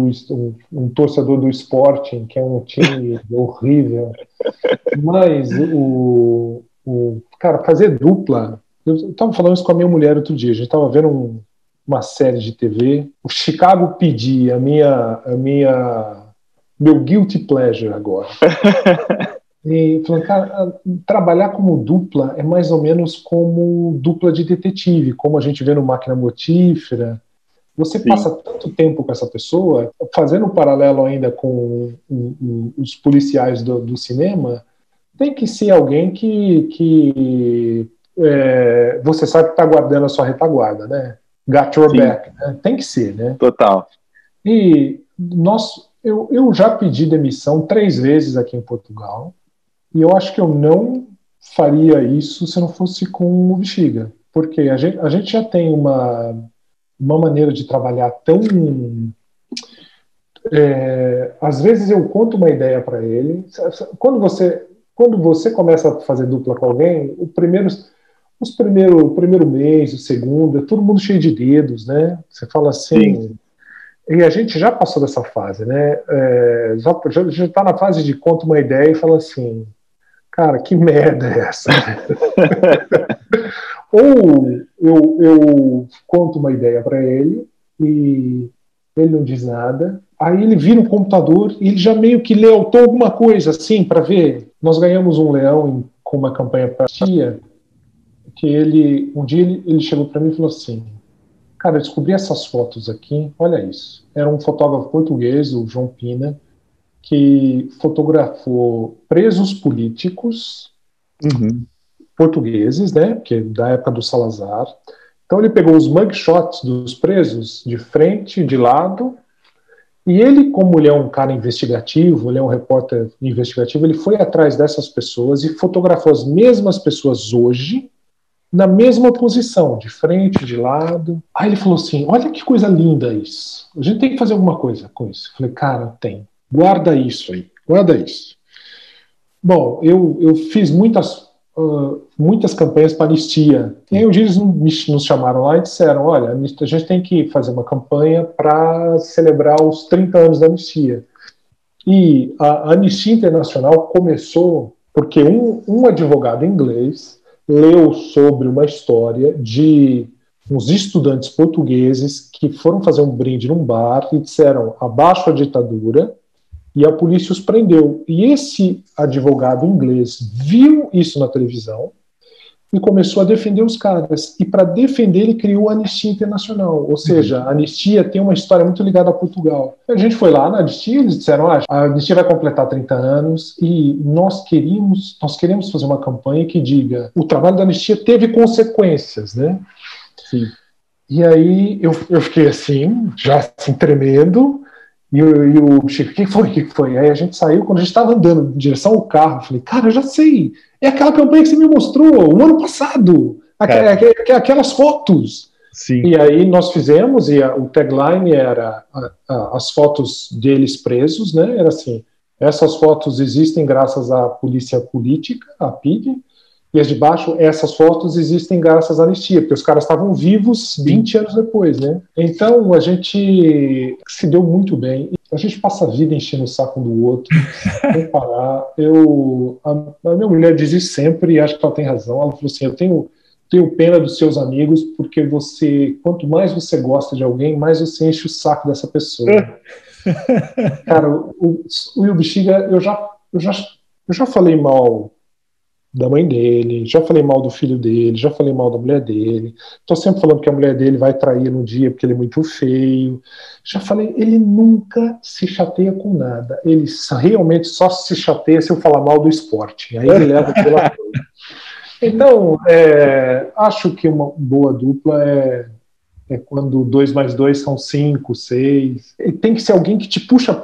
um torcedor do Sporting, que é um time horrível. Mas cara, fazer dupla... Eu estava falando isso com a minha mulher outro dia. A gente estava vendo uma série de TV. O Chicago PD, meu guilty pleasure agora. E falando, cara, trabalhar como dupla é mais ou menos como dupla de detetive, como a gente vê no Máquina Mortífera. Você passa tanto tempo com essa pessoa, fazendo um paralelo ainda com os policiais do cinema, tem que ser alguém que você sabe que está guardando a sua retaguarda, né? Got your back, né? Tem que ser, né? Total. E eu já pedi demissão 3 vezes aqui em Portugal, e eu acho que eu não faria isso se não fosse com o Bexiga, porque a gente já tem uma maneira de trabalhar tão... às vezes eu conto uma ideia para ele. Quando você começa a fazer dupla com alguém, o primeiro mês, o segundo, é todo mundo cheio de dedos, né? Você fala assim. Sim. E a gente já passou dessa fase, né? Já está na fase de conta uma ideia e fala assim, cara, que merda é essa? Ou eu conto uma ideia para ele e ele não diz nada. Aí ele vira o computador e ele já meio que lealtou alguma coisa assim para ver. Nós ganhamos um leão com uma campanha para a tia, que um dia ele chegou para mim e falou assim: cara, eu descobri essas fotos aqui, olha isso. Era um fotógrafo português, o João Pina, que fotografou presos políticos portugueses, né, que é da época do Salazar. Então ele pegou os mugshots dos presos de frente, de lado, e ele, como ele é um cara investigativo, ele é um repórter investigativo, ele foi atrás dessas pessoas e fotografou as mesmas pessoas hoje, na mesma posição, de frente, de lado. Aí ele falou assim, olha que coisa linda isso. A gente tem que fazer alguma coisa com isso. Eu falei, cara, tem. Guarda isso aí. Guarda isso. Bom, eu fiz muitas campanhas para anistia. E aí um dia eles nos chamaram lá e disseram, olha, a gente tem que fazer uma campanha para celebrar os 30 anos da anistia. E a Anistia Internacional começou porque um advogado inglês leu sobre uma história de uns estudantes portugueses que foram fazer um brinde num bar e disseram abaixo a ditadura, e a polícia os prendeu. E esse advogado inglês viu isso na televisão e começou a defender os caras. E para defender ele criou a Anistia Internacional, ou seja, a Anistia tem uma história muito ligada a Portugal. A gente foi lá na Anistia, eles disseram, a Anistia vai completar 30 anos e nós queremos fazer uma campanha que diga, o trabalho da Anistia teve consequências, né? Sim. E aí eu fiquei assim, já assim, tremendo. E o Chico, o que foi? Aí a gente saiu, quando a gente estava andando em direção ao carro, eu falei, cara, eu já sei, é aquela campanha que você me mostrou o ano passado, aquelas fotos. Sim. E aí nós fizemos, e o tagline era as fotos deles presos, né? Era assim, essas fotos existem graças à polícia política, a PID, e as de baixo, essas fotos existem graças à anistia, porque os caras estavam vivos 20 anos depois, né? Então a gente se deu muito bem. A gente passa a vida enchendo o saco um do outro, sem parar. A minha mulher diz isso sempre, e acho que ela tem razão. Ela falou assim, eu tenho pena dos seus amigos, porque quanto mais você gosta de alguém, mais você enche o saco dessa pessoa. Cara, o Will Bexiga, eu já falei mal da mãe dele, já falei mal do filho dele, já falei mal da mulher dele, tô sempre falando que a mulher dele vai trair no dia porque ele é muito feio, já falei, ele nunca se chateia com nada, ele realmente só se chateia se eu falar mal do esporte, aí ele leva pela coisa. Então, acho que uma boa dupla é quando 2 mais 2 são 5, 6, e tem que ser alguém que te puxa,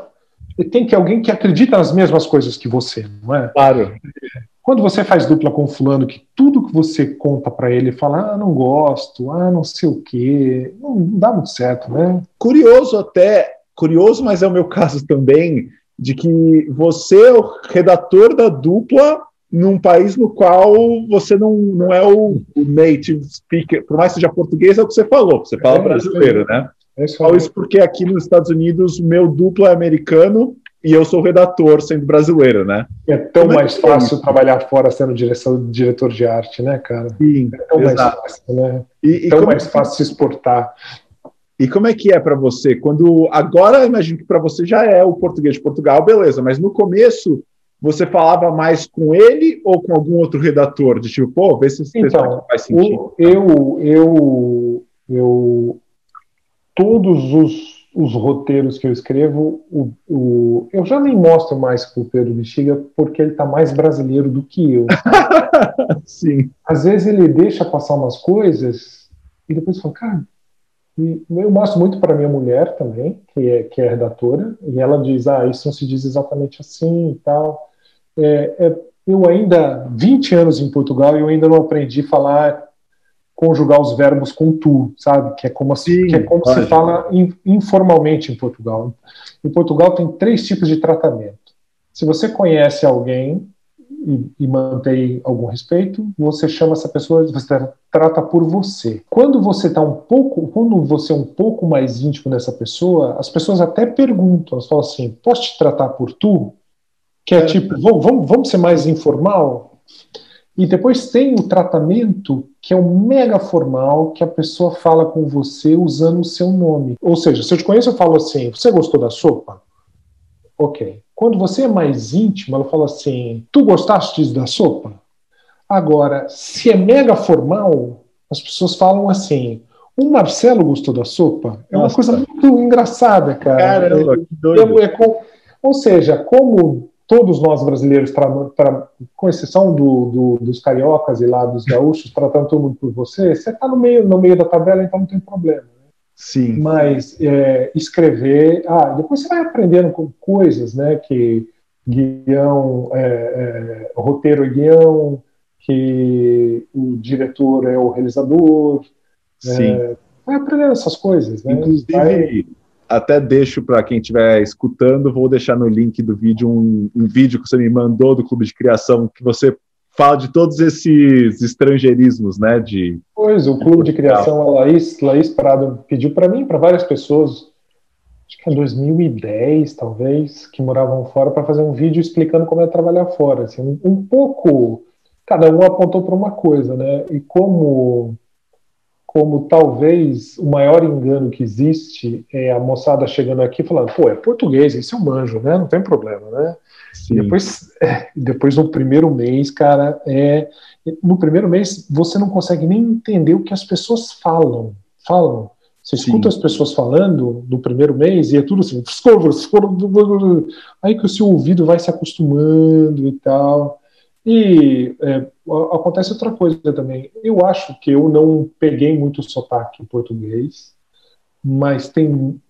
tem que ser alguém que acredita nas mesmas coisas que você, não é? Claro. Quando você faz dupla com fulano, que tudo que você conta pra ele, fala, não gosto, não sei o quê, não dá muito certo, né? Curioso, mas é o meu caso também, de que você é o redator da dupla num país no qual você não é o native speaker, por mais que seja português, é o que você falou, você fala brasileiro, né? Falo isso porque aqui nos Estados Unidos o meu duplo é americano e eu sou redator sendo brasileiro, né? É tão mais fácil trabalhar fora sendo diretor de arte, né, cara? Sim, é tão mais fácil, né? Tão mais fácil se exportar. E como é que é para você? Agora, imagino que para você já é o português de Portugal, beleza, mas no começo você falava mais com ele ou com algum outro redator? De tipo, pô, vê se esse texto aqui faz sentido. Todos os roteiros que eu escrevo, eu já nem mostro mais pro Pedro Bexiga porque ele tá mais brasileiro do que eu. Sim. Às vezes ele deixa passar umas coisas e depois fala, cara, eu mostro muito para minha mulher também, que é redatora, e ela diz, isso não se diz exatamente assim e tal. Eu ainda, 20 anos em Portugal, eu ainda não aprendi a conjugar os verbos com tu, sabe? Que é como se fala informalmente em Portugal. Em Portugal tem 3 tipos de tratamento. Se você conhece alguém, e mantém algum respeito, você chama essa pessoa, você trata por você. Quando você é um pouco mais íntimo dessa pessoa, as pessoas até perguntam, elas falam assim, posso te tratar por tu? Que é tipo, vamos ser mais informal? E depois tem o tratamento, que é o mega formal, que a pessoa fala com você usando o seu nome. Ou seja, se eu te conheço, eu falo assim, você gostou da sopa? Ok. Quando você é mais íntimo, ela fala assim, tu gostaste da sopa? Agora, se é mega formal, as pessoas falam assim, o Marcelo gostou da sopa? É uma coisa muito engraçada, cara. Caramba, que doido. Ou seja, como todos nós brasileiros, com exceção dos cariocas e lá dos gaúchos, tratando todo mundo por você está no meio da tabela, então não tem problema. Sim. Mas escrever... depois você vai aprendendo com coisas, né? Que guião, roteiro é guião, que o diretor é o realizador. Sim. Vai aprendendo essas coisas, né? Inclusive, até deixo para quem estiver escutando, vou deixar no link do vídeo um vídeo que você me mandou do Clube de Criação, que você fala de todos esses estrangeirismos, né? Pois, o Clube de Criação, a Laís Prado pediu para mim, para várias pessoas, acho que em 2010, talvez, que moravam fora, para fazer um vídeo explicando como é trabalhar fora. Assim, um pouco, cada um apontou para uma coisa, né? E como talvez o maior engano que existe é a moçada chegando aqui falando, pô, é português, esse eu manjo, né? Não tem problema, né? Sim. Depois no primeiro mês, cara, no primeiro mês você não consegue nem entender o que as pessoas falam. Você escuta as pessoas falando no primeiro mês e é tudo assim, aí que o seu ouvido vai se acostumando e tal. E acontece outra coisa também. Eu acho que eu não peguei muito sotaque em português, mas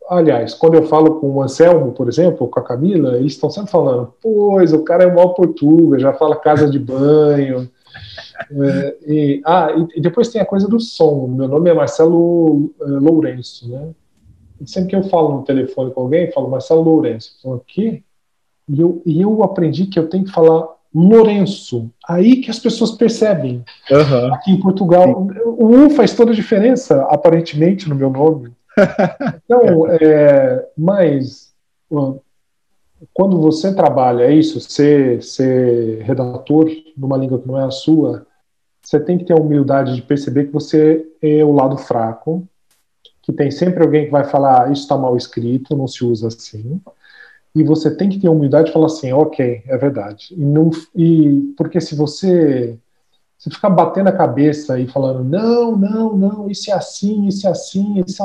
aliás, quando eu falo com o Anselmo, por exemplo, ou com a Camila, eles estão sempre falando, pois, o cara é mal português, já fala casa de banho. E depois tem a coisa do som. Meu nome é Marcelo Lourenço, né? E sempre que eu falo no telefone com alguém, eu falo Marcelo Lourenço. Eu falo, o quê? E eu aprendi que eu tenho que falar Lourenço. Aí que as pessoas percebem. Aqui em Portugal, o U faz toda a diferença, aparentemente, no meu nome. Então, mas quando você trabalha isso, ser redator numa língua que não é a sua, você tem que ter a humildade de perceber que você é o lado fraco, que tem sempre alguém que vai falar, isso está mal escrito, não se usa assim. E você tem que ter a humildade de falar assim, ok, é verdade. Porque se você ficar batendo a cabeça e falando, não, isso é assim, isso é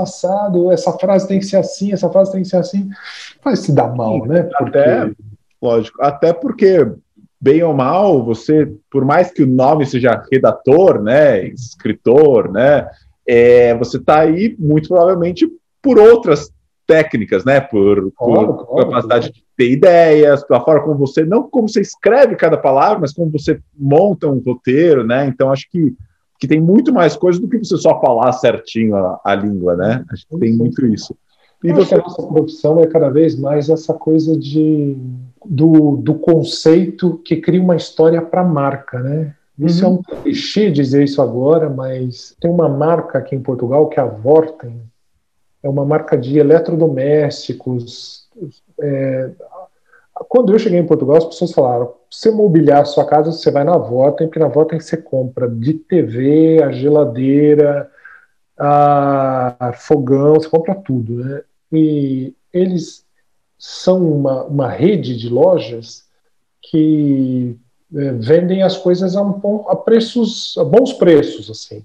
assado, essa frase tem que ser assim, essa frase tem que ser assim, vai se dar mal, né? Lógico, até porque, bem ou mal, você, por mais que o nome seja redator, né, escritor, né, você está aí, muito provavelmente, por outras técnicas, né, por capacidade de ter ideias, pela forma como você, não como você escreve cada palavra, mas como você monta um roteiro, né, então acho que tem muito mais coisa do que você só falar certinho a língua, né, acho que tem muito isso. E acho que a nossa profissão é cada vez mais essa coisa do conceito que cria uma história para a marca, né. Isso é um clichê dizer isso agora, mas tem uma marca aqui em Portugal que é a Vorten, é uma marca de eletrodomésticos. Quando eu cheguei em Portugal, as pessoas falaram, se você mobiliar a sua casa, você vai na Vorten, porque na Vorten você compra de TV, a geladeira, a fogão, você compra tudo, né? E eles são uma rede de lojas que vendem as coisas a bons preços, assim.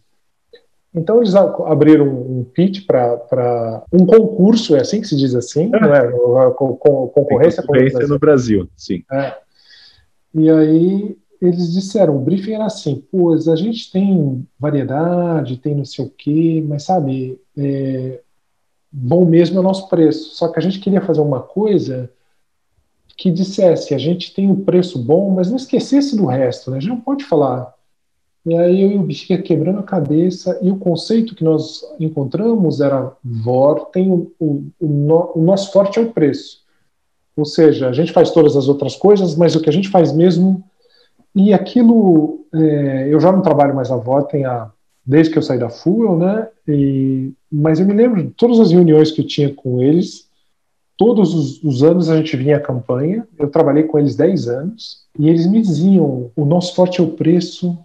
Então eles abriram um pitch para um concurso, é assim que se diz assim, não é? Concorrência no Brasil, sim. E aí eles disseram, o briefing era assim, pois a gente tem variedade, tem não sei o quê, mas sabe, bom mesmo é o nosso preço. Só que a gente queria fazer uma coisa que dissesse, a gente tem um preço bom, mas não esquecesse do resto, né? A gente não pode falar. E aí eu e o Bexiga quebrando a cabeça, e o conceito que nós encontramos era o nosso forte é o preço. Ou seja, a gente faz todas as outras coisas, mas o que a gente faz mesmo E aquilo, eu já não trabalho mais na Vorten desde que eu saí da Fuel, né? Mas eu me lembro de todas as reuniões que eu tinha com eles. Todos os anos a gente vinha à campanha. Eu trabalhei com eles 10 anos. E eles me diziam, o nosso forte é o preço,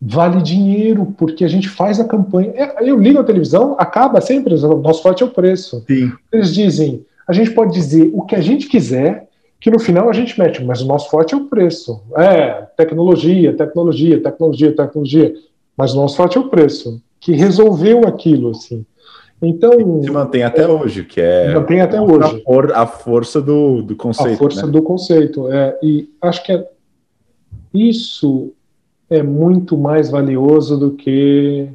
vale dinheiro, porque a gente faz a campanha. Eu ligo a televisão, acaba sempre, o nosso forte é o preço. Sim. Eles dizem, a gente pode dizer o que a gente quiser, que no final a gente mete, mas o nosso forte é o preço. Tecnologia, tecnologia, tecnologia, tecnologia. Mas o nosso forte é o preço, que resolveu aquilo, assim. Então, se mantém até hoje, que é mantém até hoje. A força do conceito. A força, né, do conceito. E acho que isso é muito mais valioso do que,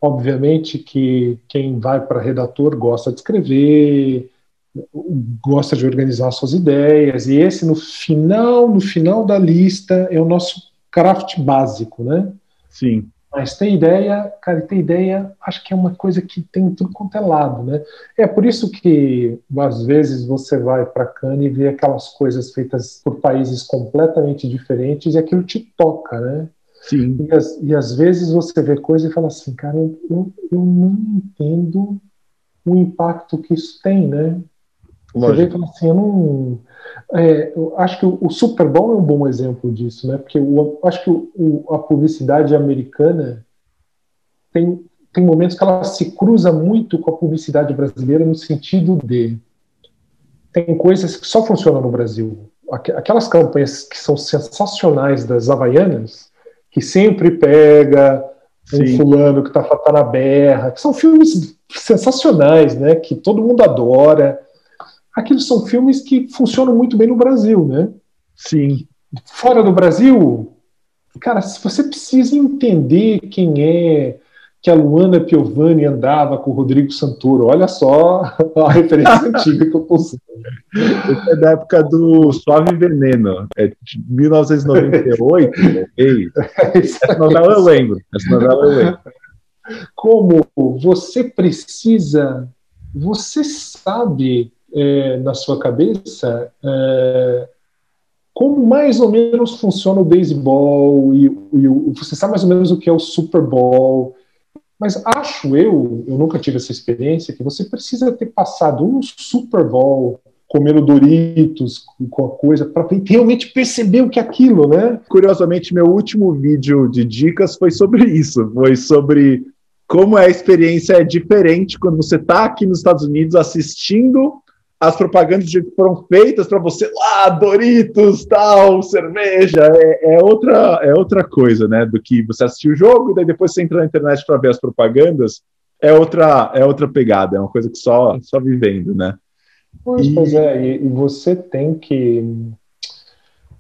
obviamente, que quem vai para redator gosta de escrever, gosta de organizar suas ideias, e esse no final da lista é o nosso craft básico, né? Sim. Mas ter ideia, cara, ter ideia, acho que é uma coisa que tem em tudo quanto é lado, né? É por isso que, às vezes, você vai para Cannes e vê aquelas coisas feitas por países completamente diferentes e aquilo te toca, né? Sim. E às vezes você vê coisa e fala assim, cara, eu não entendo o impacto que isso tem, né? Lógico. Você vê e fala assim, eu acho que o Super Bowl é um bom exemplo disso, né? Porque eu acho que a publicidade americana tem momentos que ela se cruza muito com a publicidade brasileira no sentido de tem coisas que só funcionam no Brasil. Aquelas campanhas que são sensacionais das Havaianas, que sempre pega um Sim. fulano que tá na berra, que são filmes sensacionais, né? Que todo mundo adora. Aqueles são filmes que funcionam muito bem no Brasil, né? Sim. Fora do Brasil, cara, se você precisa entender quem é que a Luana Piovani andava com o Rodrigo Santoro, olha só a referência antiga que eu tô usando. É da época do Suave Veneno, de 1998. Essa novela eu lembro. Como você precisa, você sabe na sua cabeça como mais ou menos funciona o beisebol e você sabe mais ou menos o que é o Super Bowl, mas acho eu nunca tive essa experiência, que você precisa ter passado um Super Bowl comendo Doritos com a coisa para realmente perceber o que é aquilo, né? Curiosamente, meu último vídeo de dicas foi sobre isso, foi sobre como a experiência é diferente quando você está aqui nos Estados Unidos assistindo as propagandas que foram feitas para você lá, Doritos, tal, cerveja, é outra coisa, né, do que você assistir o jogo e daí depois você entra na internet para ver as propagandas, é outra pegada, é uma coisa que só vivendo, né. Pois é, e você tem que...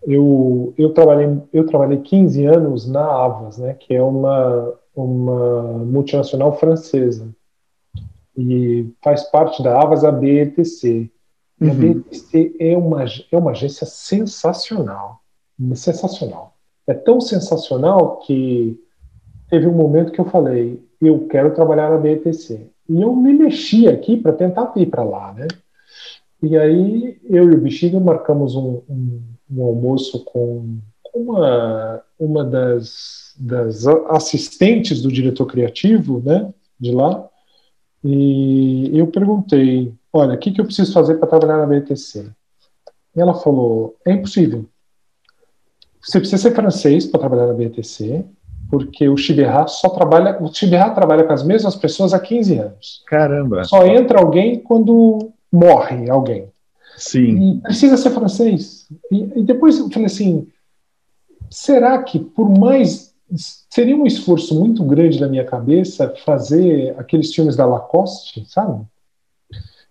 Eu trabalhei 15 anos na Havas, né, que é uma multinacional francesa, e faz parte da Havas a BETC. E a BETC é uma agência sensacional. Sensacional. É tão sensacional que teve um momento que eu falei, eu quero trabalhar na BETC. E eu me mexi aqui para tentar ir para lá, né? E aí eu e o Bexiga marcamos um almoço com uma das assistentes do diretor criativo, né, de lá. E eu perguntei, olha, o que eu preciso fazer para trabalhar na BTC? E ela falou, é impossível. Você precisa ser francês para trabalhar na BTC, porque o Chiberrat trabalha com as mesmas pessoas há 15 anos. Caramba! Só entra alguém quando morre alguém. Sim. E precisa ser francês. E depois eu falei assim, será que por mais... Seria um esforço muito grande na minha cabeça fazer aqueles filmes da Lacoste, sabe?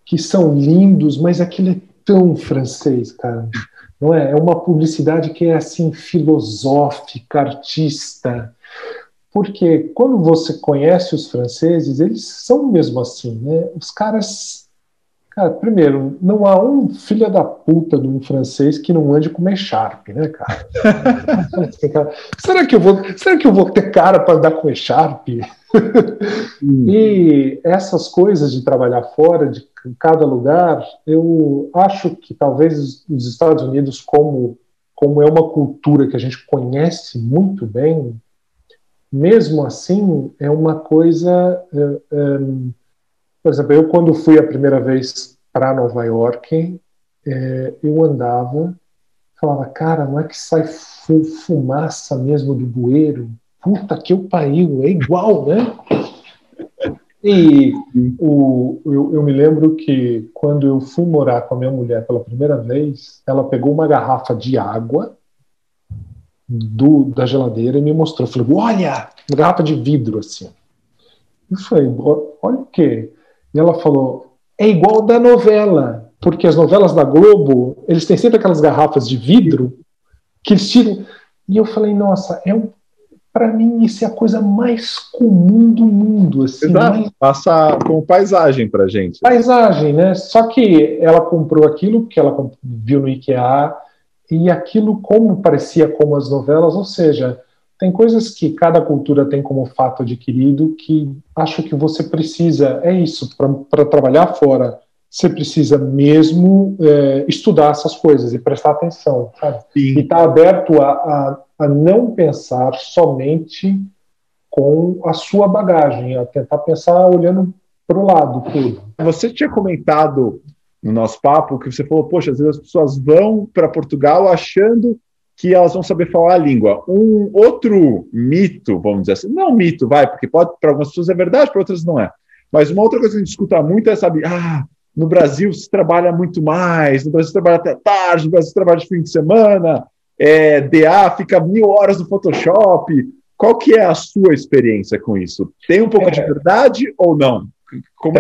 Que são lindos, mas aquilo é tão francês, cara. Não é? É uma publicidade que é assim filosófica, artista. Porque quando você conhece os franceses, eles são mesmo assim, né? Os caras... Cara, primeiro, não há um filho da puta de um francês que não ande com uma echarpe, né, cara? Será que eu vou ter cara para andar com echarpe? E essas coisas de trabalhar fora de cada lugar, eu acho que talvez os Estados Unidos, como como é uma cultura que a gente conhece muito bem, mesmo assim, é uma coisa... por exemplo, eu quando fui a primeira vez para Nova York, eu andava, falava, cara, não é que sai fumaça mesmo do bueiro? Puta que o pariu, é igual, né? E eu me lembro que quando eu fui morar com a minha mulher pela primeira vez, ela pegou uma garrafa de água da geladeira e me mostrou. Eu falei, olha, uma garrafa de vidro, assim. Eu falei, olha o quê? E ela falou, é igual da novela, porque as novelas da Globo, eles têm sempre aquelas garrafas de vidro que eles tiram. E eu falei, nossa, para mim isso é a coisa mais comum do mundo. Assim, exato, passa como paisagem pra gente. Paisagem, né? Só que ela comprou aquilo que ela viu no IKEA e aquilo como parecia como as novelas, ou seja, tem coisas que cada cultura tem como fato adquirido que acho que você precisa, é isso, para trabalhar fora, você precisa mesmo estudar essas coisas e prestar atenção, sabe? Sim. E estar aberto a não pensar somente com a sua bagagem, a tentar pensar olhando para o lado todo. Você tinha comentado no nosso papo que você falou, poxa, às vezes as pessoas vão para Portugal achando que elas vão saber falar a língua. Um outro mito, vamos dizer assim, não mito, porque pode, para algumas pessoas é verdade, para outras não é. Mas uma outra coisa que a gente escuta muito é, sabe, no Brasil se trabalha muito mais, no Brasil se trabalha até tarde, no Brasil se trabalha de fim de semana, DA fica 1000 horas no Photoshop. Qual que é a sua experiência com isso? Tem um pouco de verdade ou não? Como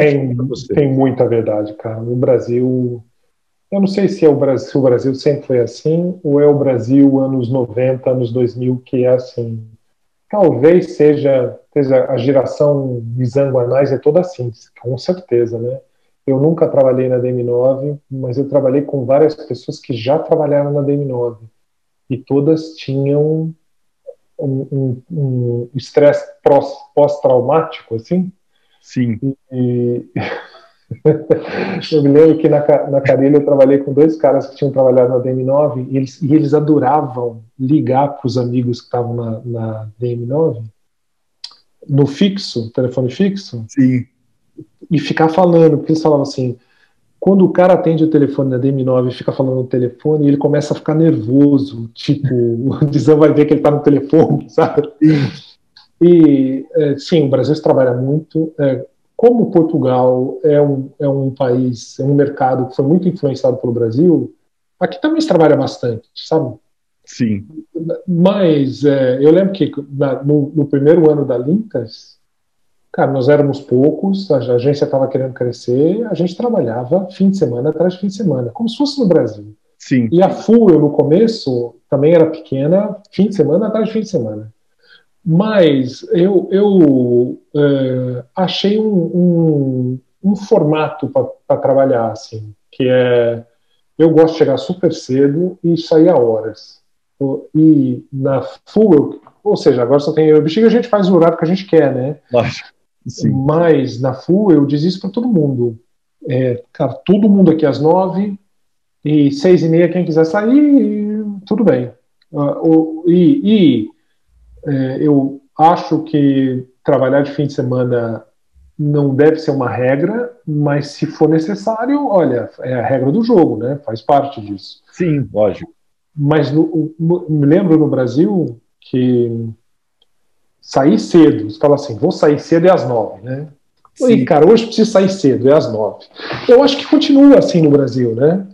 tem muita verdade, cara. No Brasil, eu não sei se o Brasil sempre foi assim, ou é o Brasil anos 90, anos 2000 que é assim. Talvez seja a geração de Zanguanais é toda assim, com certeza, né? Eu nunca trabalhei na DM9, mas eu trabalhei com várias pessoas que já trabalharam na DM9 e todas tinham um estresse pós-traumático, assim. Sim. E eu me lembro que na Carilho eu trabalhei com 2 caras que tinham trabalhado na DM9 e eles adoravam ligar para os amigos que estavam na DM9 no fixo, telefone fixo. Sim. E ficar falando, porque eles falavam assim, quando o cara atende o telefone na DM9 e fica falando no telefone, ele começa a ficar nervoso, tipo, o Dizão vai ver que ele está no telefone, sabe? E sim, o Brasil se trabalha muito. Como Portugal é um país, é um mercado que foi muito influenciado pelo Brasil, aqui também se trabalha bastante, sabe? Sim. Mas eu lembro que no primeiro ano da Lincas, cara, nós éramos poucos, a agência estava querendo crescer, a gente trabalhava fim de semana atrás de fim de semana, como se fosse no Brasil. Sim. E a Fuel, no começo, também era pequena, fim de semana atrás de fim de semana. Mas eu achei um formato para trabalhar, assim, que eu gosto de chegar super cedo e sair a horas. E na Fuel, ou seja, agora só tem eu e o Bexiga, a gente faz o horário que a gente quer, né? Lógico. Sim. Mas na Fuel eu disse isso para todo mundo. Cara, todo mundo aqui às 9 e 6h30 quem quiser sair, tudo bem. Eu acho que trabalhar de fim de semana não deve ser uma regra, mas se for necessário, olha, é a regra do jogo, né? Faz parte disso. Sim, lógico. Mas me lembro no Brasil que sair cedo, você fala assim, vou sair cedo às 9, né? E, cara, hoje preciso sair cedo, é às 9. Eu acho que continua assim no Brasil, né?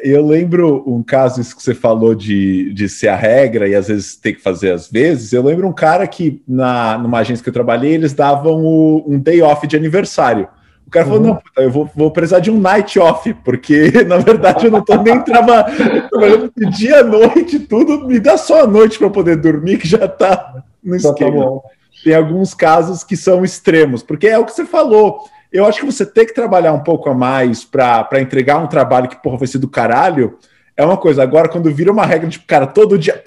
Eu lembro um caso, isso que você falou de ser a regra e às vezes ter que fazer às vezes. Eu lembro um cara que numa agência que eu trabalhei, eles davam um day off de aniversário. O cara falou, não, eu vou precisar de um night off, porque na verdade eu não tô nem trabalhando de dia à noite, tudo, me dá só a noite para poder dormir, que já tá no esquema. Tá. Tem alguns casos que são extremos, porque é o que você falou. Eu acho que você ter que trabalhar um pouco a mais para entregar um trabalho que, porra, vai ser do caralho, é uma coisa. Agora, quando vira uma regra, tipo, cara, todo dia,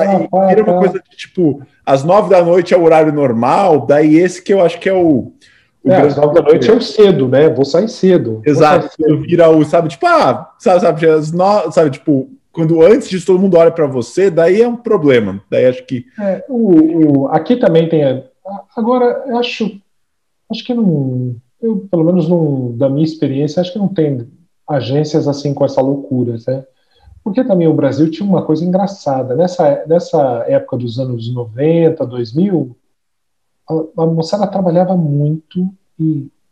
e vira uma coisa de, tipo, às 9 da noite é o horário normal, daí esse que eu acho que é às 9 da noite é o cedo, né? Vou sair cedo. Exato. Vira sabe, tipo, sabe, tipo, quando antes disso todo mundo olha para você, daí é um problema. Daí acho que... Aqui também tem... Agora, eu acho que não... Eu, pelo menos da minha experiência, acho que não tem agências assim com essa loucura, né? Porque também o Brasil tinha uma coisa engraçada. Nessa época dos anos 90, 2000, a moçada trabalhava muito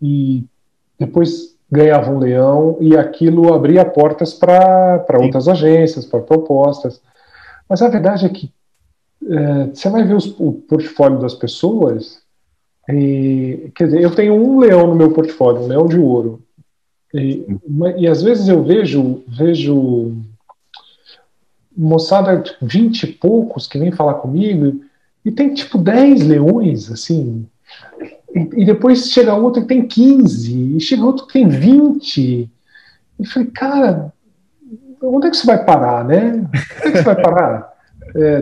e depois ganhava um leão e aquilo abria portas para outras agências, para propostas. Mas a verdade é que você vai ver o portfólio das pessoas quer dizer, eu tenho um leão no meu portfólio, um leão de ouro. E às vezes eu vejo moçada de 20 e poucos que vem falar comigo e tem tipo 10 leões, assim, e depois chega outro que tem 15, e chega outro que tem 20. E eu falei, cara, onde é que você vai parar, né? Onde é que você vai parar?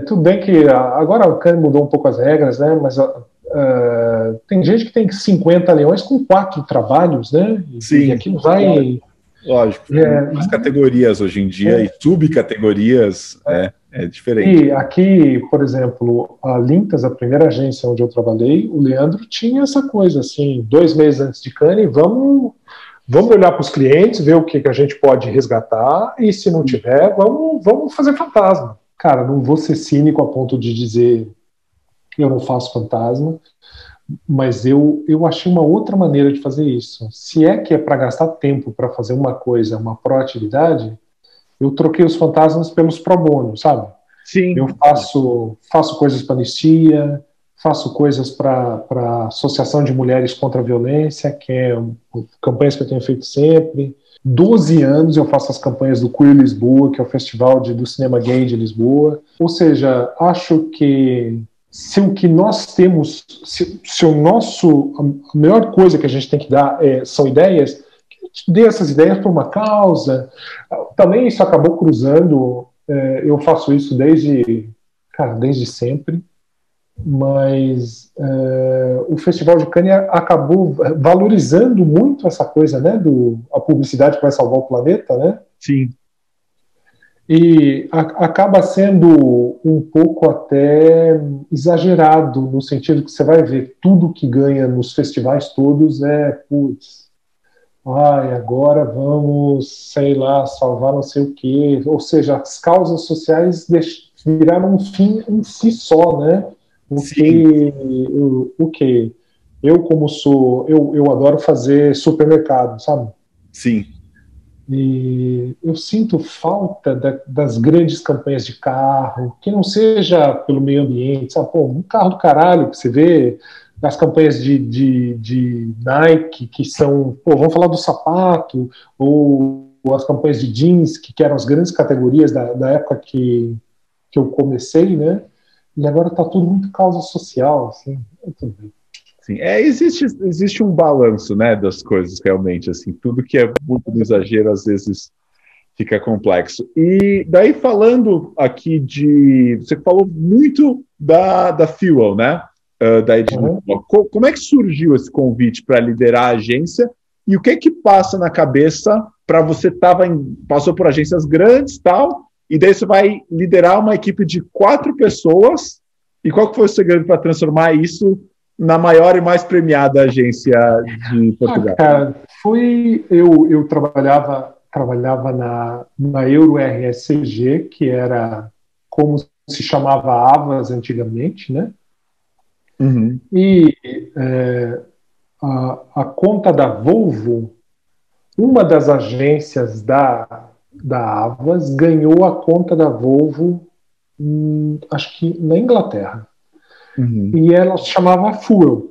Tudo bem que agora o CAN mudou um pouco as regras, né? Mas tem gente que tem 50 leões com 4 trabalhos, né? Sim, e aquilo vai... Lógico, as categorias hoje em dia e subcategorias é diferente. E aqui, por exemplo, a Lintas, a primeira agência onde eu trabalhei, o Leandro tinha essa coisa, assim, 2 meses antes de Cannes, vamos olhar para os clientes, ver o que a gente pode resgatar, e se não tiver, vamos fazer fantasma. Cara, não vou ser cínico a ponto de dizer que eu não faço fantasma, mas eu achei uma outra maneira de fazer isso. Se é que é para gastar tempo para fazer uma coisa, uma proatividade, eu troquei os fantasmas pelos pro bono, sabe? Sim. Eu faço coisas para anistia, faço coisas para Associação de Mulheres contra a Violência, que é campanhas que eu tenho feito sempre. 12 anos eu faço as campanhas do Queer Lisboa, que é o festival do cinema gay de Lisboa. Ou seja, acho que se o que nós temos, a melhor coisa que a gente tem que dar são ideias, que a gente dê essas ideias por uma causa. Também isso acabou cruzando, eu faço isso desde sempre, mas o Festival de Cannes acabou valorizando muito essa coisa, né, a publicidade que vai salvar o planeta, né? Sim. E acaba sendo um pouco até exagerado, no sentido que você vai ver tudo que ganha nos festivais todos agora vamos, sei lá, salvar não sei o quê. Ou seja, as causas sociais viraram um fim em si só, né? O que eu, como eu adoro fazer supermercado, sabe? Sim. E eu sinto falta das grandes campanhas de carro, que não seja pelo meio ambiente, sabe? Um carro do caralho que você vê, as campanhas de Nike, que são, vamos falar do sapato, ou as campanhas de jeans, que eram as grandes categorias da época que eu comecei, né? E agora está tudo muito causa social, assim, tudo bem. Sim, existe um balanço, né, das coisas realmente, assim, tudo que é muito do exagero às vezes fica complexo. E daí falando aqui você falou muito da Fuel, né, da editora. Como é que surgiu esse convite para liderar a agência e o que passa na cabeça para você passou por agências grandes tal, e daí você vai liderar uma equipe de 4 pessoas, e qual que foi o segredo para transformar isso na maior e mais premiada agência de Portugal? Cara, eu trabalhava na Euro RSCG, que era como se chamava Avas antigamente, né? Uhum. E a conta da Volvo, uma das agências da Avas ganhou a conta da Volvo, acho que na Inglaterra. Uhum. E ela se chamava Fuel.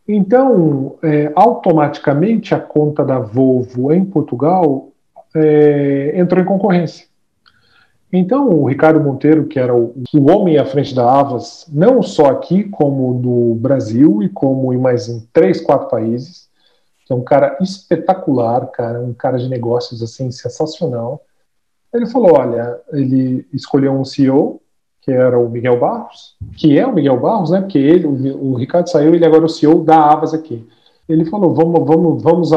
Então, automaticamente, a conta da Volvo em Portugal entrou em concorrência. Então, o Ricardo Monteiro, que era o homem à frente da Avas, não só aqui, como no Brasil e como em 3, 4 países, que é um cara espetacular, um cara de negócios assim, sensacional. Ele falou, olha, ele escolheu um CEO, que era o Miguel Barros, que é o Miguel Barros, né? Porque o Ricardo saiu, ele agora é o CEO da Avas aqui. ele falou, vamos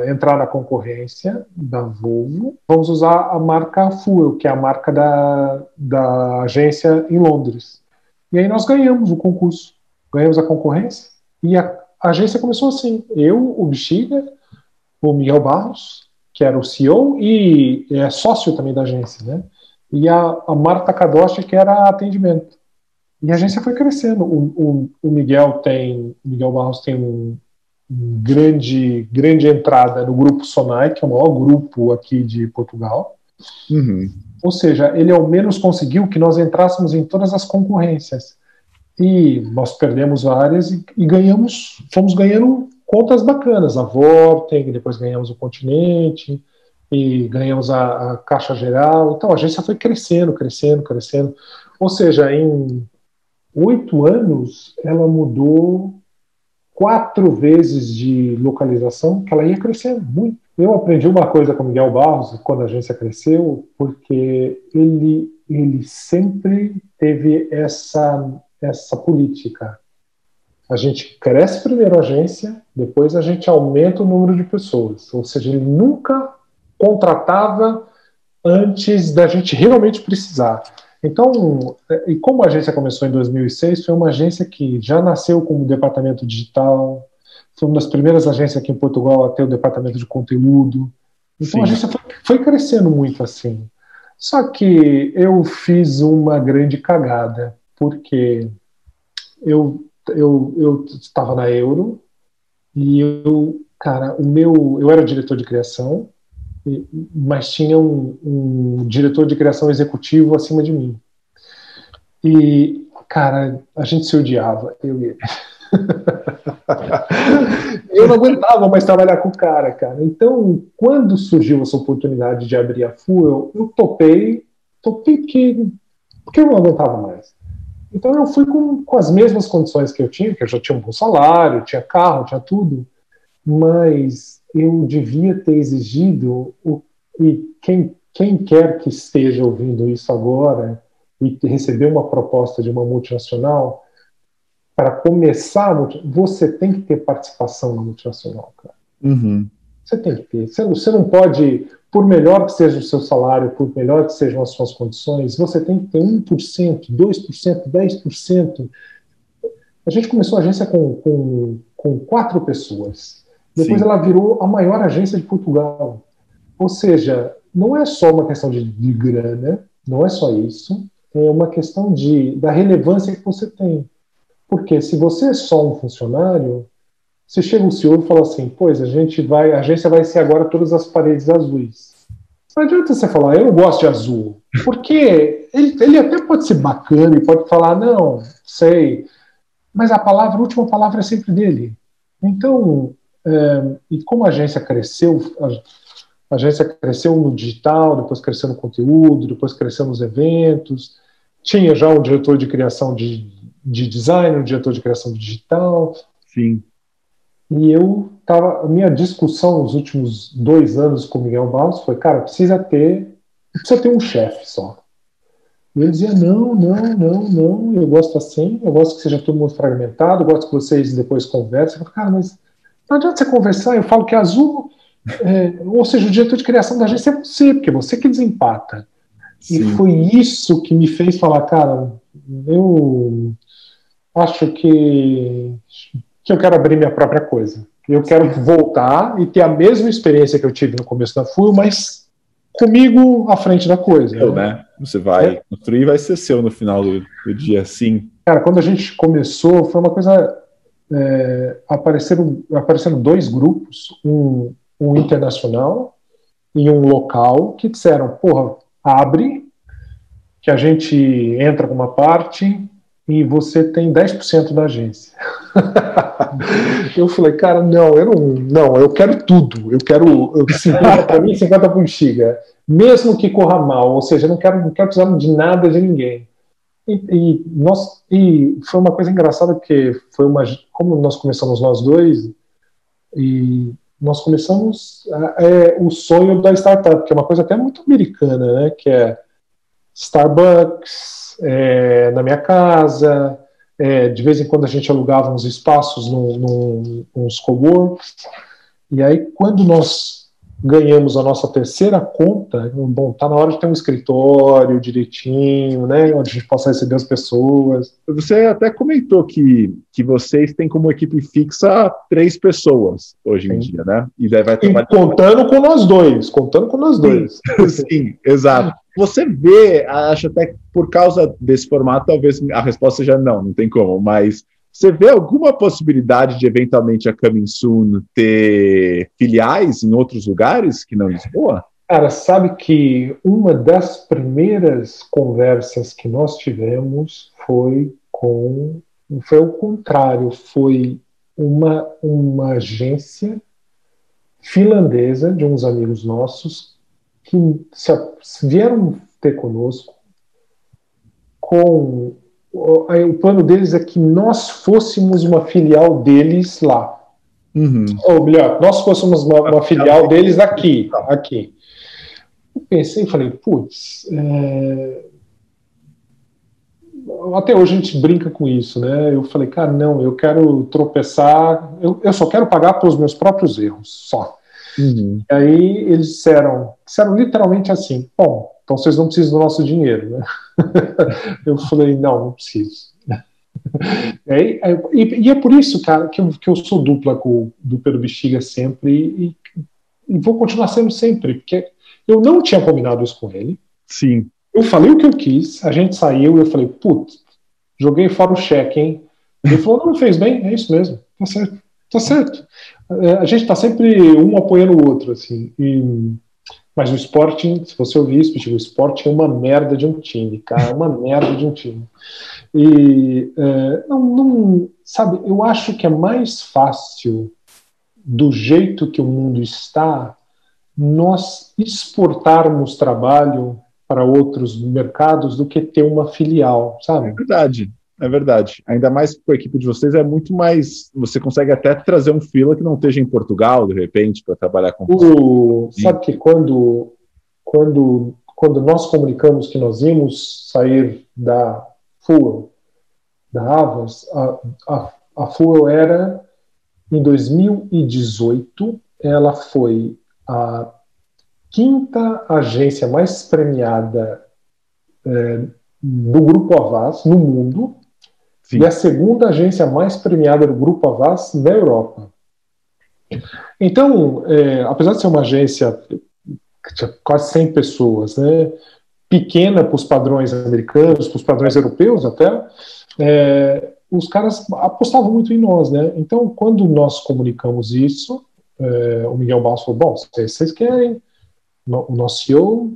entrar na concorrência da Volvo, vamos usar a marca Fuel, que é a marca da agência em Londres. E aí nós ganhamos o concurso, ganhamos a concorrência, e a agência começou assim, eu, o Bexiga, o Miguel Barros, que era o CEO e é sócio também da agência, né? E a Marta Kadoshi, que era atendimento. E a agência foi crescendo. O Miguel Barros tem um grande entrada no grupo Sonai, que é o maior grupo aqui de Portugal. Uhum. Ou seja, ele ao menos conseguiu que nós entrássemos em todas as concorrências. E nós perdemos várias e fomos ganhando contas bacanas. A Vorten, depois ganhamos o Continente, e ganhamos a Caixa Geral. Então a agência foi crescendo. Ou seja, em 8 anos, ela mudou 4 vezes de localização, que ela ia crescendo muito. Eu aprendi uma coisa com o Miguel Barros, quando a agência cresceu, porque ele sempre teve essa política. A gente cresce primeiro a agência, depois a gente aumenta o número de pessoas. Ou seja, ele nunca contratava antes da gente realmente precisar. Então, e como a agência começou em 2006, foi uma agência que já nasceu como departamento digital, foi uma das primeiras agências aqui em Portugal a ter o departamento de conteúdo. Então, sim, a agência foi crescendo muito assim. Só que eu fiz uma grande cagada, porque eu estava na Euro e eu era diretor de criação, mas tinha um diretor de criação executivo acima de mim. E, cara, a gente se odiava, eu e ele. Eu não aguentava mais trabalhar com o cara. Então, quando surgiu essa oportunidade de abrir a Fuel, eu topei porque eu não aguentava mais. Então eu fui com as mesmas condições que eu já tinha um bom salário, tinha carro, tinha tudo, mas eu devia ter exigido, e quem quer que esteja ouvindo isso agora e receber uma proposta de uma multinacional, para começar, você tem que ter participação na multinacional, cara. Uhum. Você tem que ter. Você não pode, por melhor que seja o seu salário, por melhor que sejam as suas condições, você tem que ter 1%, 2%, 10%. A gente começou a agência com 4 pessoas. Depois, sim, ela virou a maior agência de Portugal. Ou seja, não é só uma questão de grana, não é só isso, é uma questão da relevância que você tem. Porque se você é só um funcionário, se chega um CEO e fala assim, pois, a agência vai ser agora todas as paredes azuis. Não adianta você falar, eu não gosto de azul. Porque ele até pode ser bacana e pode falar, não, sei, mas a última palavra é sempre dele. Então, e como a agência cresceu no digital, depois cresceu no conteúdo, depois cresceu nos eventos, tinha já um diretor de criação de design, um diretor de criação digital. Sim. E a minha discussão nos últimos 2 anos com o Miguel Barros foi, cara, precisa ter um chefe só. E ele dizia, não, eu gosto assim, eu gosto que seja todo mundo fragmentado, eu gosto que vocês depois conversem. Eu falei, cara, mas não adianta você conversar, eu falo que azul, ou seja, o diretor de criação da agência é você, porque é você que desempata. Sim. E foi isso que me fez falar, cara, eu acho que eu quero abrir minha própria coisa. Eu quero voltar e ter a mesma experiência que eu tive no começo da Fuel, mas comigo à frente da coisa. Né? Você vai construir e vai ser seu no final do dia, sim. Cara, quando a gente começou, foi uma coisa... apareceram 2 grupos, um internacional e um local, que disseram, porra, abre, que a gente entra com uma parte e você tem 10% da agência. Eu falei, cara, eu quero tudo. Eu quero 50 para mim e 50 para o Bexiga. Mesmo que corra mal, ou seja, eu não quero precisar de nada de ninguém. E foi uma coisa engraçada, porque como nós começamos nós dois, e nós começamos o sonho da startup, que é uma coisa até muito americana, né? Que é Starbucks, na minha casa, De vez em quando a gente alugava uns espaços nos coworks. E aí, quando nós ganhamos a nossa terceira conta, bom, tá na hora de ter um escritório direitinho, né, onde a gente possa receber as pessoas. Você até comentou que vocês têm como equipe fixa 3 pessoas hoje em dia, né? E daí vai trabalhar... Contando com nós dois. Sim, exato. Você vê, acho até que por causa desse formato, talvez a resposta seja não tem como, mas você vê alguma possibilidade de, eventualmente, a Coming Soon ter filiais em outros lugares que não Lisboa? Cara, sabe que uma das primeiras conversas que nós tivemos foi o contrário, foi uma agência finlandesa de uns amigos nossos que vieram ter conosco com... O plano deles é que nós fôssemos uma filial deles lá. Ou melhor, nós fôssemos uma filial deles aqui. Eu pensei e falei, putz, até hoje a gente brinca com isso, né? Eu falei, cara, não, eu quero tropeçar, eu só quero pagar pelos meus próprios erros, só. E aí eles disseram literalmente assim, bom, então vocês não precisam do nosso dinheiro, né? Eu falei, não preciso. E é por isso, cara, que eu sou dupla do Pedro Bexiga sempre e vou continuar sendo sempre, porque eu não tinha combinado isso com ele. Sim. Eu falei o que eu quis, a gente saiu e eu falei, putz, joguei fora o cheque, hein? Ele falou, não fez bem, é isso mesmo, tá certo. A gente tá sempre um apoiando o outro, assim. Mas o Sporting, se você ouvir isso, o Sporting é uma merda de um time, cara, uma merda de um time. E, sabe, eu acho que é mais fácil, do jeito que o mundo está, nós exportarmos trabalho para outros mercados do que ter uma filial, sabe? É verdade. Ainda mais com a equipe de vocês, é muito mais... Você consegue até trazer um freela que não esteja em Portugal, de repente, para trabalhar com... Sabe que quando nós comunicamos que nós íamos sair da Fuel, da Havas, a Fuel era, em 2018, ela foi a 5ª agência mais premiada do Grupo Havas no mundo. Sim. E a 2ª agência mais premiada do Grupo Havas na Europa. Então, apesar de ser uma agência que tinha quase 100 pessoas, né, pequena para os padrões americanos, para os padrões europeus até, os caras apostavam muito em nós, né? Então, quando nós comunicamos isso, o Miguel Barros falou, bom, se vocês querem, o nosso CEO...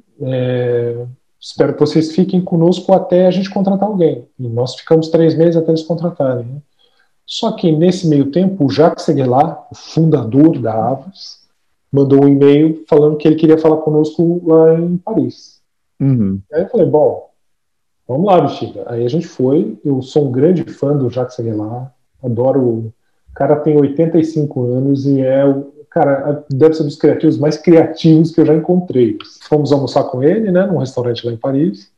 espero que vocês fiquem conosco até a gente contratar alguém. E nós ficamos 3 meses até eles contratarem. Né? Só que, nesse meio tempo, o Jacques Seguela, o fundador da Havas, mandou um e-mail falando que ele queria falar conosco lá em Paris. Aí eu falei, bom, vamos lá, Bexiga. Aí a gente foi. Eu sou um grande fã do Jacques Seguela. Adoro. O cara tem 85 anos e cara, deve ser dos criativos mais criativos que eu já encontrei. Fomos almoçar com ele, né, num restaurante lá em Paris,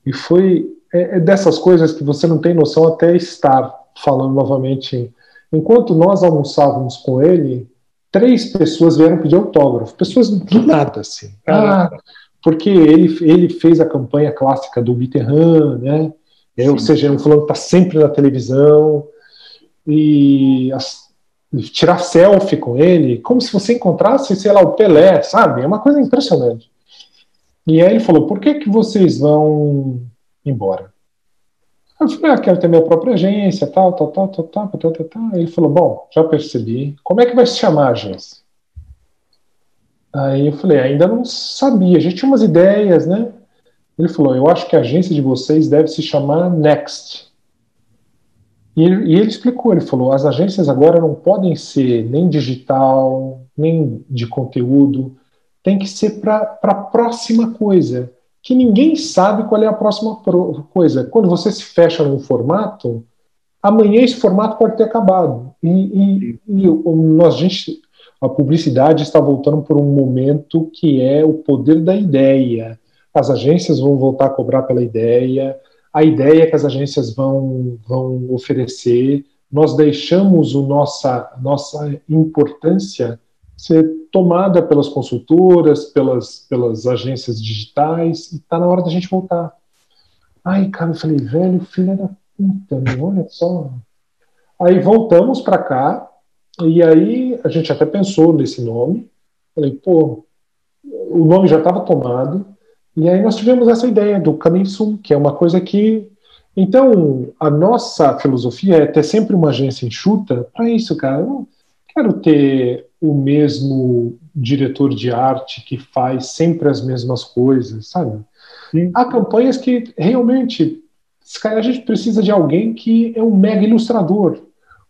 e foi dessas coisas que você não tem noção até estar falando novamente. Enquanto nós almoçávamos com ele, 3 pessoas vieram pedir autógrafo, pessoas do nada, assim. Porque ele fez a campanha clássica do Mitterrand, né, ou seja, um fulano que está sempre na televisão, e tirar selfie com ele, como se você encontrasse, sei lá, o Pelé, sabe? É uma coisa impressionante. E aí ele falou, por que vocês vão embora? Eu falei, quero ter minha própria agência, tal. Ele falou, bom, já percebi. Como é que vai se chamar a agência? Aí eu falei, ainda não sabia, a gente tinha umas ideias, né? Ele falou, eu acho que a agência de vocês deve se chamar Next. E ele explicou, ele falou, as agências agora não podem ser nem digital, nem de conteúdo, tem que ser para a próxima coisa, que ninguém sabe qual é a próxima coisa. Quando você se fecha num formato, amanhã esse formato pode ter acabado. A publicidade está voltando por um momento que é o poder da ideia. As agências vão voltar a cobrar pela ideia, a ideia que as agências vão oferecer, nós deixamos nossa importância ser tomada pelas consultoras, pelas agências digitais, e está na hora da gente voltar. Ai, cara, eu falei, velho, filha da puta, meu, olha só. Aí voltamos para cá, e aí a gente até pensou nesse nome. Falei, pô, o nome já estava tomado, e aí nós tivemos essa ideia do Coming Soon, que é uma coisa que... Então, a nossa filosofia é ter sempre uma agência enxuta para isso, cara. Eu não quero ter o mesmo diretor de arte que faz sempre as mesmas coisas, sabe? Sim. Há campanhas que realmente a gente precisa de alguém que é um mega ilustrador.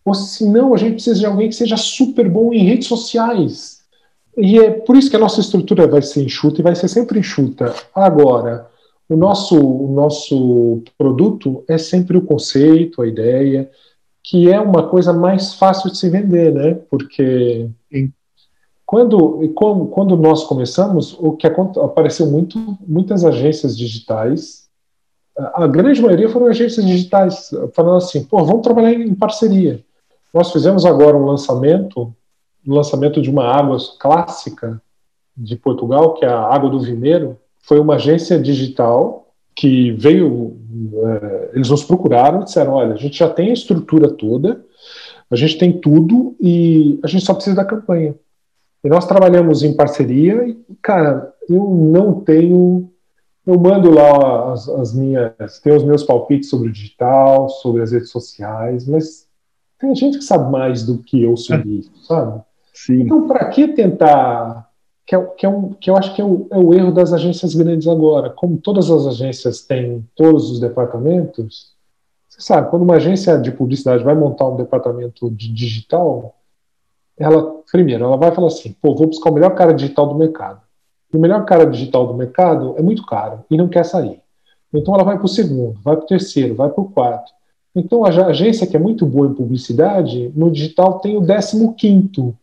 Ou se não, a gente precisa de alguém que seja super bom em redes sociais. E é por isso que a nossa estrutura vai ser enxuta e vai ser sempre enxuta. Agora, o nosso produto é sempre o conceito, a ideia, que é uma coisa mais fácil de se vender, né? Porque quando nós começamos, o que apareceu muitas agências digitais, a grande maioria foram agências digitais, falando assim, pô, vamos trabalhar em parceria. Nós fizemos agora um lançamento de uma água clássica de Portugal, que é a Água do Vimeiro. Foi uma agência digital que veio, eles nos procuraram e disseram, olha, a gente já tem a estrutura toda, a gente tem tudo e a gente só precisa da campanha. E nós trabalhamos em parceria e, cara, eu mando lá tenho os meus palpites sobre o digital, sobre as redes sociais, mas tem gente que sabe mais do que eu sobre isso, sabe? Sim. Então, para que tentar... Que eu acho que é o erro das agências grandes agora. Como todas as agências têm todos os departamentos, você sabe, quando uma agência de publicidade vai montar um departamento de digital, primeiro, ela vai falar assim, pô, vou buscar o melhor cara digital do mercado. E o melhor cara digital do mercado é muito caro e não quer sair. Então ela vai para o segundo, vai para o terceiro, vai para o quarto. Então a agência que é muito boa em publicidade, no digital tem o 15º.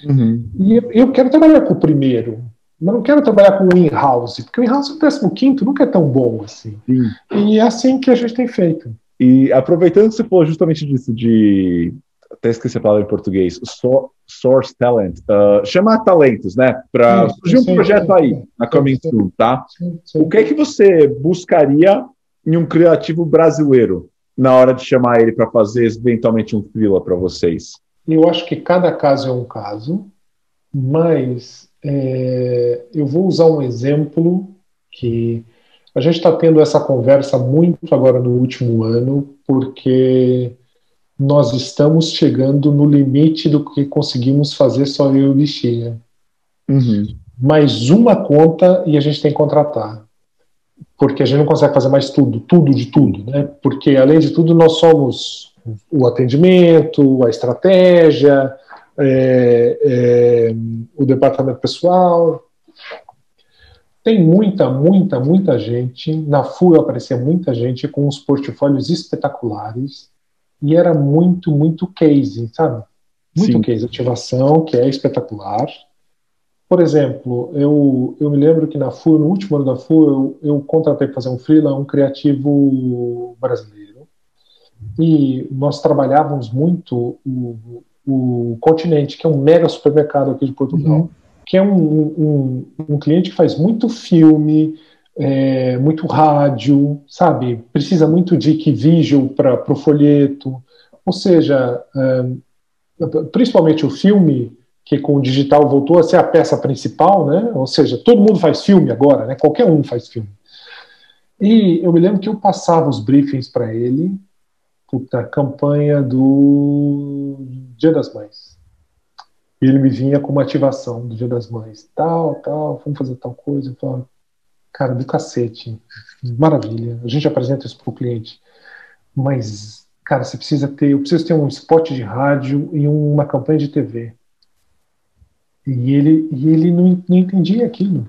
Uhum. E eu quero trabalhar com o primeiro, mas não quero trabalhar com o in-house, porque o in-house, o 15º, nunca é tão bom assim. Sim. E é assim que a gente tem feito. E aproveitando que você falou justamente disso, até esqueci a palavra em português, source talent, chamar talentos, né, para surgir um projeto aí, na Coming Soon, tá? Sim. O que é que você buscaria em um criativo brasileiro na hora de chamar ele para fazer eventualmente um freela para vocês? Eu acho que cada caso é um caso, mas eu vou usar um exemplo que a gente está tendo essa conversa muito agora no último ano, porque nós estamos chegando no limite do que conseguimos fazer só eu e o Bichinha. Uhum. Mais uma conta e a gente tem que contratar. Porque a gente não consegue fazer mais tudo de tudo, né? Porque, além de tudo, nós somos o atendimento, a estratégia, o departamento pessoal. Tem muita gente. Na FUE aparecia muita gente com uns portfólios espetaculares e era muito case, sabe? Muito Sim. Case, ativação, que é espetacular. Por exemplo, eu me lembro que na FUE, no último ano da FUE, eu contratei para fazer um freela, um criativo brasileiro. E nós trabalhávamos muito o Continente, que é um mega supermercado aqui de Portugal, que é um cliente que faz muito filme, muito rádio, sabe? Precisa muito de visual para o folheto. Ou seja, principalmente o filme, que com o digital voltou a ser a peça principal, né? Ou seja, todo mundo faz filme agora, né? Qualquer um faz filme. E eu me lembro que eu passava os briefings para ele, da campanha do Dia das Mães. E ele me vinha com uma ativação do Dia das Mães. Tal, vamos fazer tal coisa. Eu falava, cara, do cacete. Maravilha. A gente apresenta isso para o cliente. Mas, cara, eu preciso ter um spot de rádio e uma campanha de TV. E ele não entendia aquilo.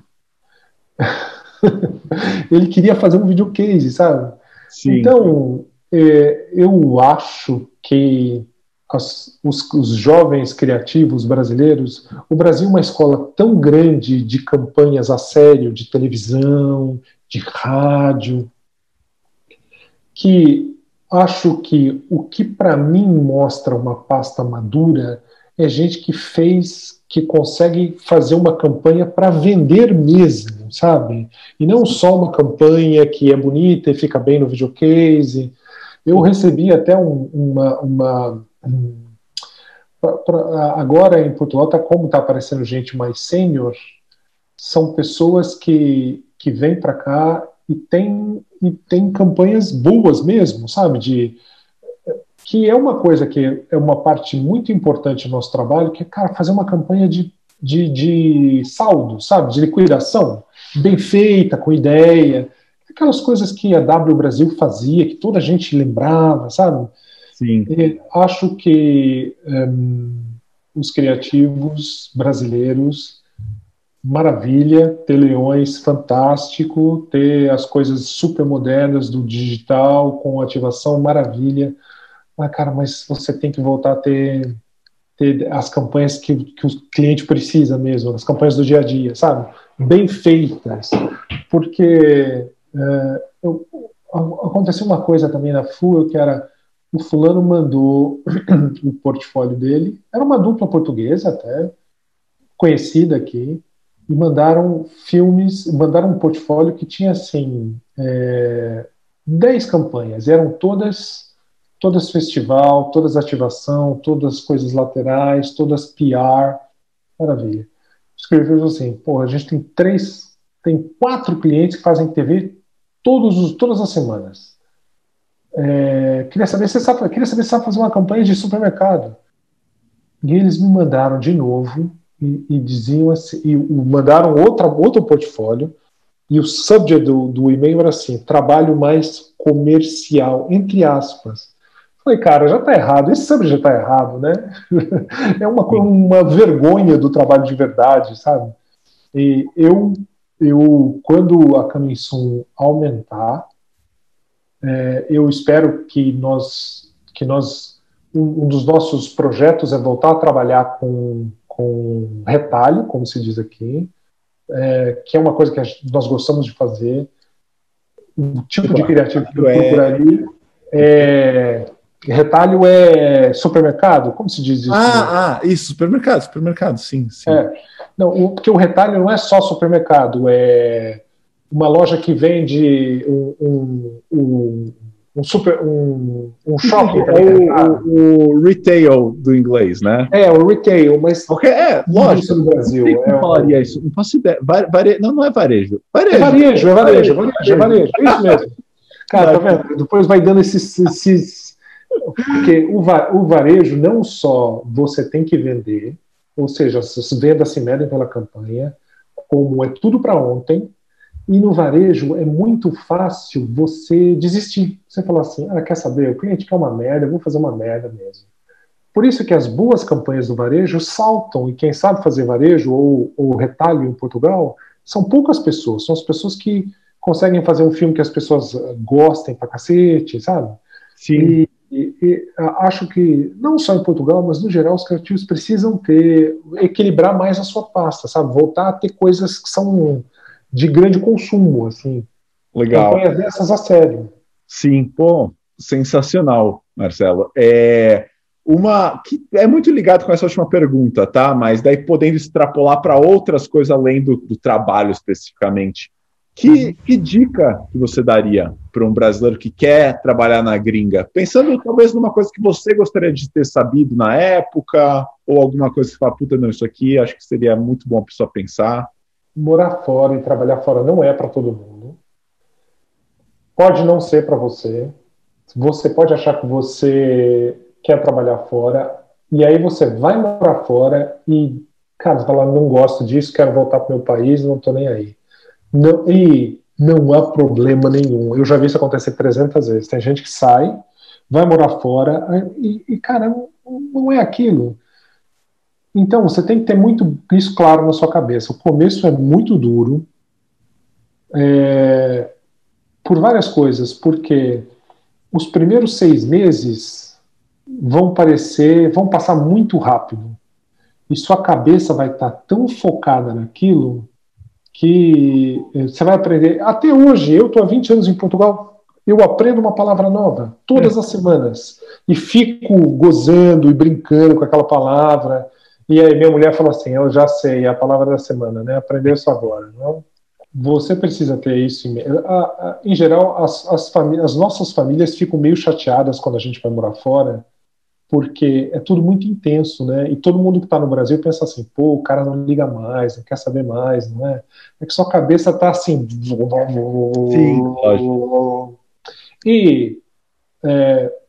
Ele queria fazer um videocase, sabe? Sim. Então, eu acho que os jovens criativos brasileiros, o Brasil é uma escola tão grande de campanhas a sério, de televisão, de rádio, que acho que o que para mim mostra uma pasta madura é gente que consegue fazer uma campanha para vender mesmo, sabe? E não só uma campanha que é bonita e fica bem no videocase. Eu recebi até agora em Portugal, como está aparecendo gente mais sênior, são pessoas que vêm para cá e tem campanhas boas mesmo, sabe? Que é uma coisa que é uma parte muito importante do nosso trabalho, que é, cara, fazer uma campanha de saldo, sabe? De liquidação, bem feita, com ideia. Aquelas coisas que a W Brasil fazia, que toda a gente lembrava, sabe? Sim. E acho que os criativos brasileiros, maravilha, ter leões, fantástico, ter as coisas super modernas do digital, com ativação, maravilha. Cara, mas você tem que voltar a ter as campanhas que o cliente precisa mesmo, as campanhas do dia a dia, sabe? Bem feitas. Porque aconteceu uma coisa também na FUA, que era o fulano mandou o portfólio dele, era uma dupla portuguesa até, conhecida aqui, e mandaram mandaram um portfólio que tinha, assim, 10 campanhas, eram todas festival, todas ativação, todas coisas laterais, todas PR, maravilha. Escreveu assim, pô, a gente tem 4 clientes que fazem TV todas as semanas. Queria saber se você sabe fazer uma campanha de supermercado. E eles me mandaram de novo e diziam assim, e mandaram outro portfólio, e o subject do e-mail era assim: trabalho mais comercial, entre aspas. Falei, cara, já está errado, esse subject já está errado, né? É uma vergonha do trabalho de verdade, sabe? E quando a Coming Soon aumentar, eu espero que um dos nossos projetos é voltar a trabalhar com retalho, como se diz aqui, que é uma coisa que nós gostamos de fazer. O tipo de criativo que eu procuraria retalho é supermercado, como se diz isso? Isso, supermercado, sim. Não, porque o retalho não é só supermercado, é uma loja que vende um shopping. O retail do inglês, né? O retail, mas lógico. No Brasil. Eu falaria isso, não faço ideia. Não é varejo. É varejo, é isso mesmo. Cara, tá vendo? Depois vai dando esses porque o varejo não só você tem que vender, ou seja, as vendas se medem pela campanha, como é tudo para ontem, e no varejo é muito fácil você desistir. Você falar assim, quer saber, o cliente quer uma merda, eu vou fazer uma merda mesmo. Por isso que as boas campanhas do varejo saltam, e quem sabe fazer varejo ou retalho em Portugal são poucas pessoas, são as pessoas que conseguem fazer um filme que as pessoas gostem pra cacete, sabe? Sim. E acho que, não só em Portugal, mas no geral, os criativos precisam equilibrar mais a sua pasta, sabe? Voltar a ter coisas que são de grande consumo, assim. Legal. Campanhas dessas a sério. Sim, pô, sensacional, Marcelo. Uma que é muito ligado com essa última pergunta, tá? Mas daí podendo extrapolar para outras coisas além do trabalho especificamente. Que dica que você daria para um brasileiro que quer trabalhar na gringa? Pensando talvez numa coisa que você gostaria de ter sabido na época, ou alguma coisa que você fala, puta, não, isso aqui acho que seria muito bom a pessoa pensar. Morar fora e trabalhar fora não é para todo mundo. Pode não ser para você. Você pode achar que você quer trabalhar fora, e aí você vai morar fora e, cara, você fala, não gosto disso, quero voltar para o meu país, não estou nem aí. E não há problema nenhum. Eu já vi isso acontecer 300 vezes. Tem gente que sai, vai morar fora e cara, não é aquilo. Então, você tem que ter muito isso claro na sua cabeça. O começo é muito duro por várias coisas, porque os primeiros 6 meses vão passar muito rápido. E sua cabeça vai estar tão focada naquilo que você vai aprender. Até hoje, eu estou há 20 anos em Portugal, eu aprendo uma palavra nova todas as semanas e fico gozando e brincando com aquela palavra. E aí minha mulher fala assim, eu já sei, é a palavra da semana, né? Aprendeu isso agora. Não? Você precisa ter isso. Em geral, as nossas famílias ficam meio chateadas quando a gente vai morar fora, porque é tudo muito intenso, né? E todo mundo que está no Brasil pensa assim, pô, o cara não liga mais, não quer saber mais, não é? É que sua cabeça está assim... Sim, lógico. E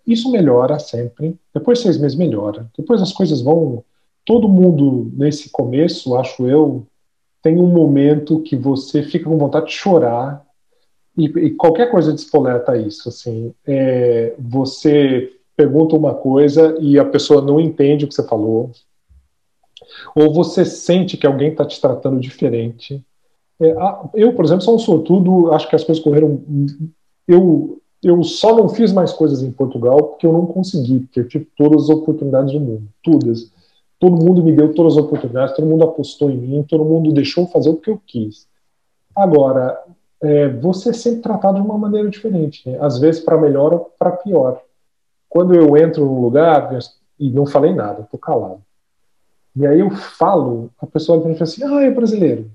isso melhora sempre. Depois de 6 meses melhora. Depois as coisas vão... Todo mundo, nesse começo, acho eu, tem um momento que você fica com vontade de chorar e qualquer coisa despoleta isso. Assim, você pergunta uma coisa e a pessoa não entende o que você falou, ou você sente que alguém está te tratando diferente. Eu, por exemplo, sou um sortudo, acho que as coisas correram... Eu só não fiz mais coisas em Portugal porque eu não consegui, porque eu tive todas as oportunidades do mundo, todas. Todo mundo me deu todas as oportunidades, todo mundo apostou em mim, todo mundo deixou fazer o que eu quis. Agora, você é sempre tratado de uma maneira diferente, né? Às vezes para melhor ou para pior. Quando eu entro num lugar e não falei nada, estou calado. E aí eu falo, a pessoa fala assim, é brasileiro.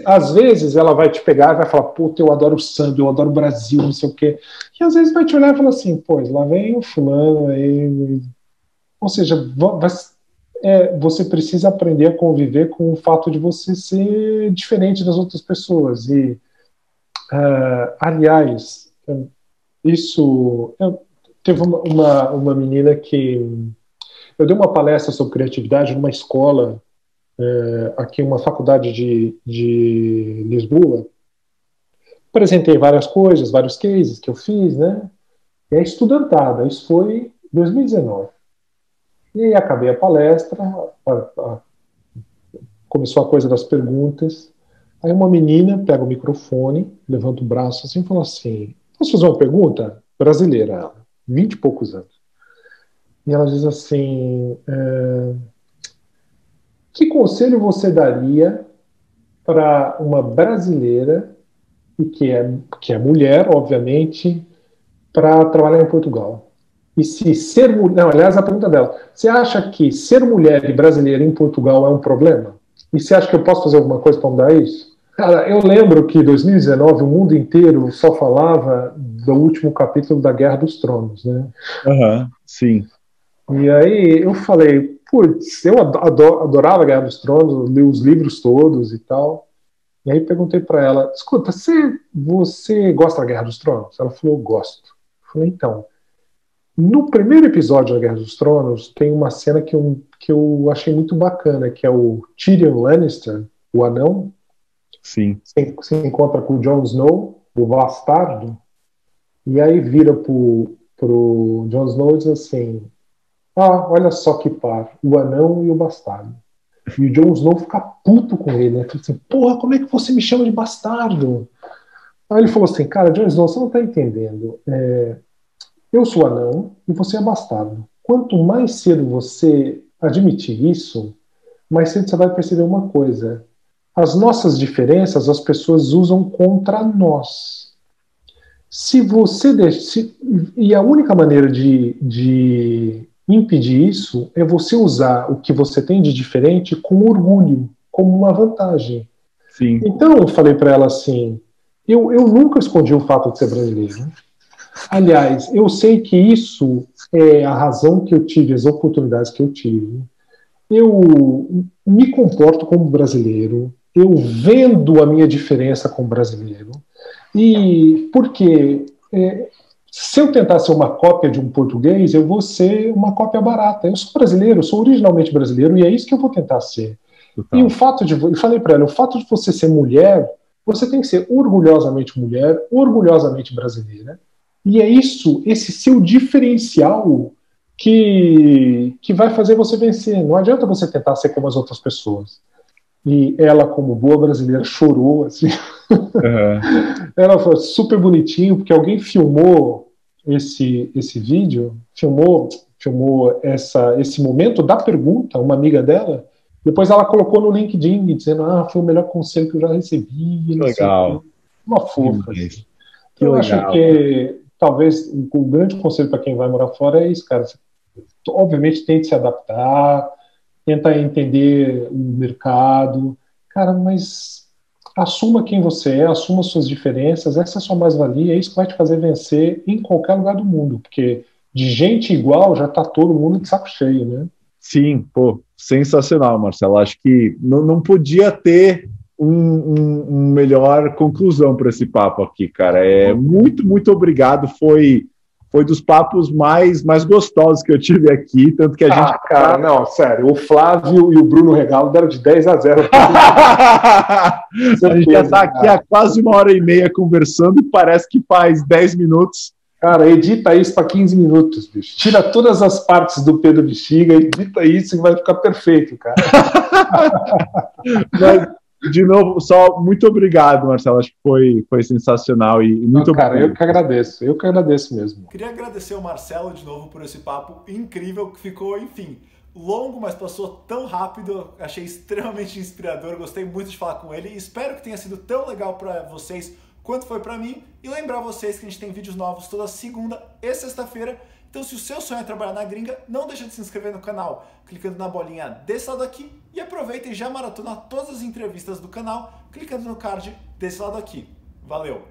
Às vezes ela vai te pegar e vai falar, puta, eu adoro o samba, eu adoro o Brasil, não sei o quê. E às vezes vai te olhar e falar assim, pois, lá vem o fulano aí. Ou seja, você precisa aprender a conviver com o fato de você ser diferente das outras pessoas. E, aliás, teve uma menina que... Eu dei uma palestra sobre criatividade numa escola, aqui em uma faculdade de Lisboa. Apresentei várias coisas, vários cases que eu fiz, né? E é estudantada, isso foi em 2019. E aí acabei a palestra, começou a coisa das perguntas. Aí uma menina pega o microfone, levanta o braço assim e fala assim, posso fazer uma pergunta? Brasileira, ela, 20 e poucos anos. E ela diz assim, que conselho você daria para uma brasileira, e que é mulher, obviamente, para trabalhar em Portugal? E se ser mulher... Não, aliás, a pergunta dela, você acha que ser mulher e brasileira em Portugal é um problema? E você acha que eu posso fazer alguma coisa para mudar isso? Cara, eu lembro que em 2019 o mundo inteiro só falava do último capítulo da Guerra dos Tronos, né? Sim. E aí eu falei, putz, eu adorava a Guerra dos Tronos, li os livros todos e tal. E aí perguntei para ela, escuta, você gosta da Guerra dos Tronos? Ela falou, gosto. Eu falei, então, no primeiro episódio da Guerra dos Tronos tem uma cena que eu achei muito bacana, que é o Tyrion Lannister, o anão, sim, se encontra com o Jon Snow, o bastardo, e aí vira pro Jon Snow e diz assim, olha só que par, o anão e o bastardo. E o Jon Snow fica puto com ele, né? Fica assim, porra, como é que você me chama de bastardo? Aí ele falou assim, cara, Jon Snow, você não tá entendendo. Eu sou anão e você é bastardo. Quanto mais cedo você admitir isso, mais cedo você vai perceber uma coisa. As nossas diferenças as pessoas usam contra nós. Se você e a única maneira de impedir isso é você usar o que você tem de diferente com orgulho, como uma vantagem. Sim. Então eu falei para ela assim, eu nunca escondi o fato de ser brasileiro. Aliás, eu sei que isso é a razão que eu tive, as oportunidades que eu tive. Eu me comporto como brasileiro, eu vendo a minha diferença como brasileiro, e porque se eu tentar ser uma cópia de um português, eu vou ser uma cópia barata. Eu sou brasileiro, eu sou originalmente brasileiro, e é isso que eu vou tentar ser. Total. E o fato eu falei para ela, o fato de você ser mulher, você tem que ser orgulhosamente mulher, orgulhosamente brasileira, e é isso, esse seu diferencial que vai fazer você vencer. Não adianta você tentar ser como as outras pessoas. E ela, como boa brasileira, chorou, assim. Ela foi super bonitinho, porque alguém filmou esse vídeo, filmou esse momento da pergunta, uma amiga dela, depois ela colocou no LinkedIn, dizendo, foi o melhor conselho que eu já recebi. Legal. Uma fofa. Assim. Eu acho que talvez o grande conselho para quem vai morar fora é isso, cara. Você, obviamente, tente se adaptar, tenta entender o mercado, cara, mas assuma quem você é, assuma suas diferenças, essa é a sua mais-valia, é isso que vai te fazer vencer em qualquer lugar do mundo, porque de gente igual já tá todo mundo de saco cheio, né? Sim, pô, sensacional, Marcelo. Acho que não podia ter melhor conclusão para esse papo aqui, cara. Muito obrigado. Foi dos papos mais gostosos que eu tive aqui, tanto que a gente... Cara, não, sério, o Flávio e o Bruno Regalo deram de 10-0. A gente já está aqui há quase 1h30 conversando e parece que faz 10 minutos. Cara, edita isso para 15 minutos, bicho. Tira todas as partes do Pedro Bexiga, edita isso e vai ficar perfeito, cara. Mas, de novo, só muito obrigado, Marcelo. Acho que foi sensacional e muito obrigado. Cara, eu que agradeço mesmo. Queria agradecer ao Marcelo de novo por esse papo incrível que ficou, enfim, longo, mas passou tão rápido. Achei extremamente inspirador, gostei muito de falar com ele. Espero que tenha sido tão legal para vocês quanto foi para mim, e lembrar vocês que a gente tem vídeos novos toda segunda e sexta-feira. Então, se o seu sonho é trabalhar na gringa, não deixa de se inscrever no canal, clicando na bolinha desse lado aqui, e aproveita e já maratona todas as entrevistas do canal, clicando no card desse lado aqui. Valeu!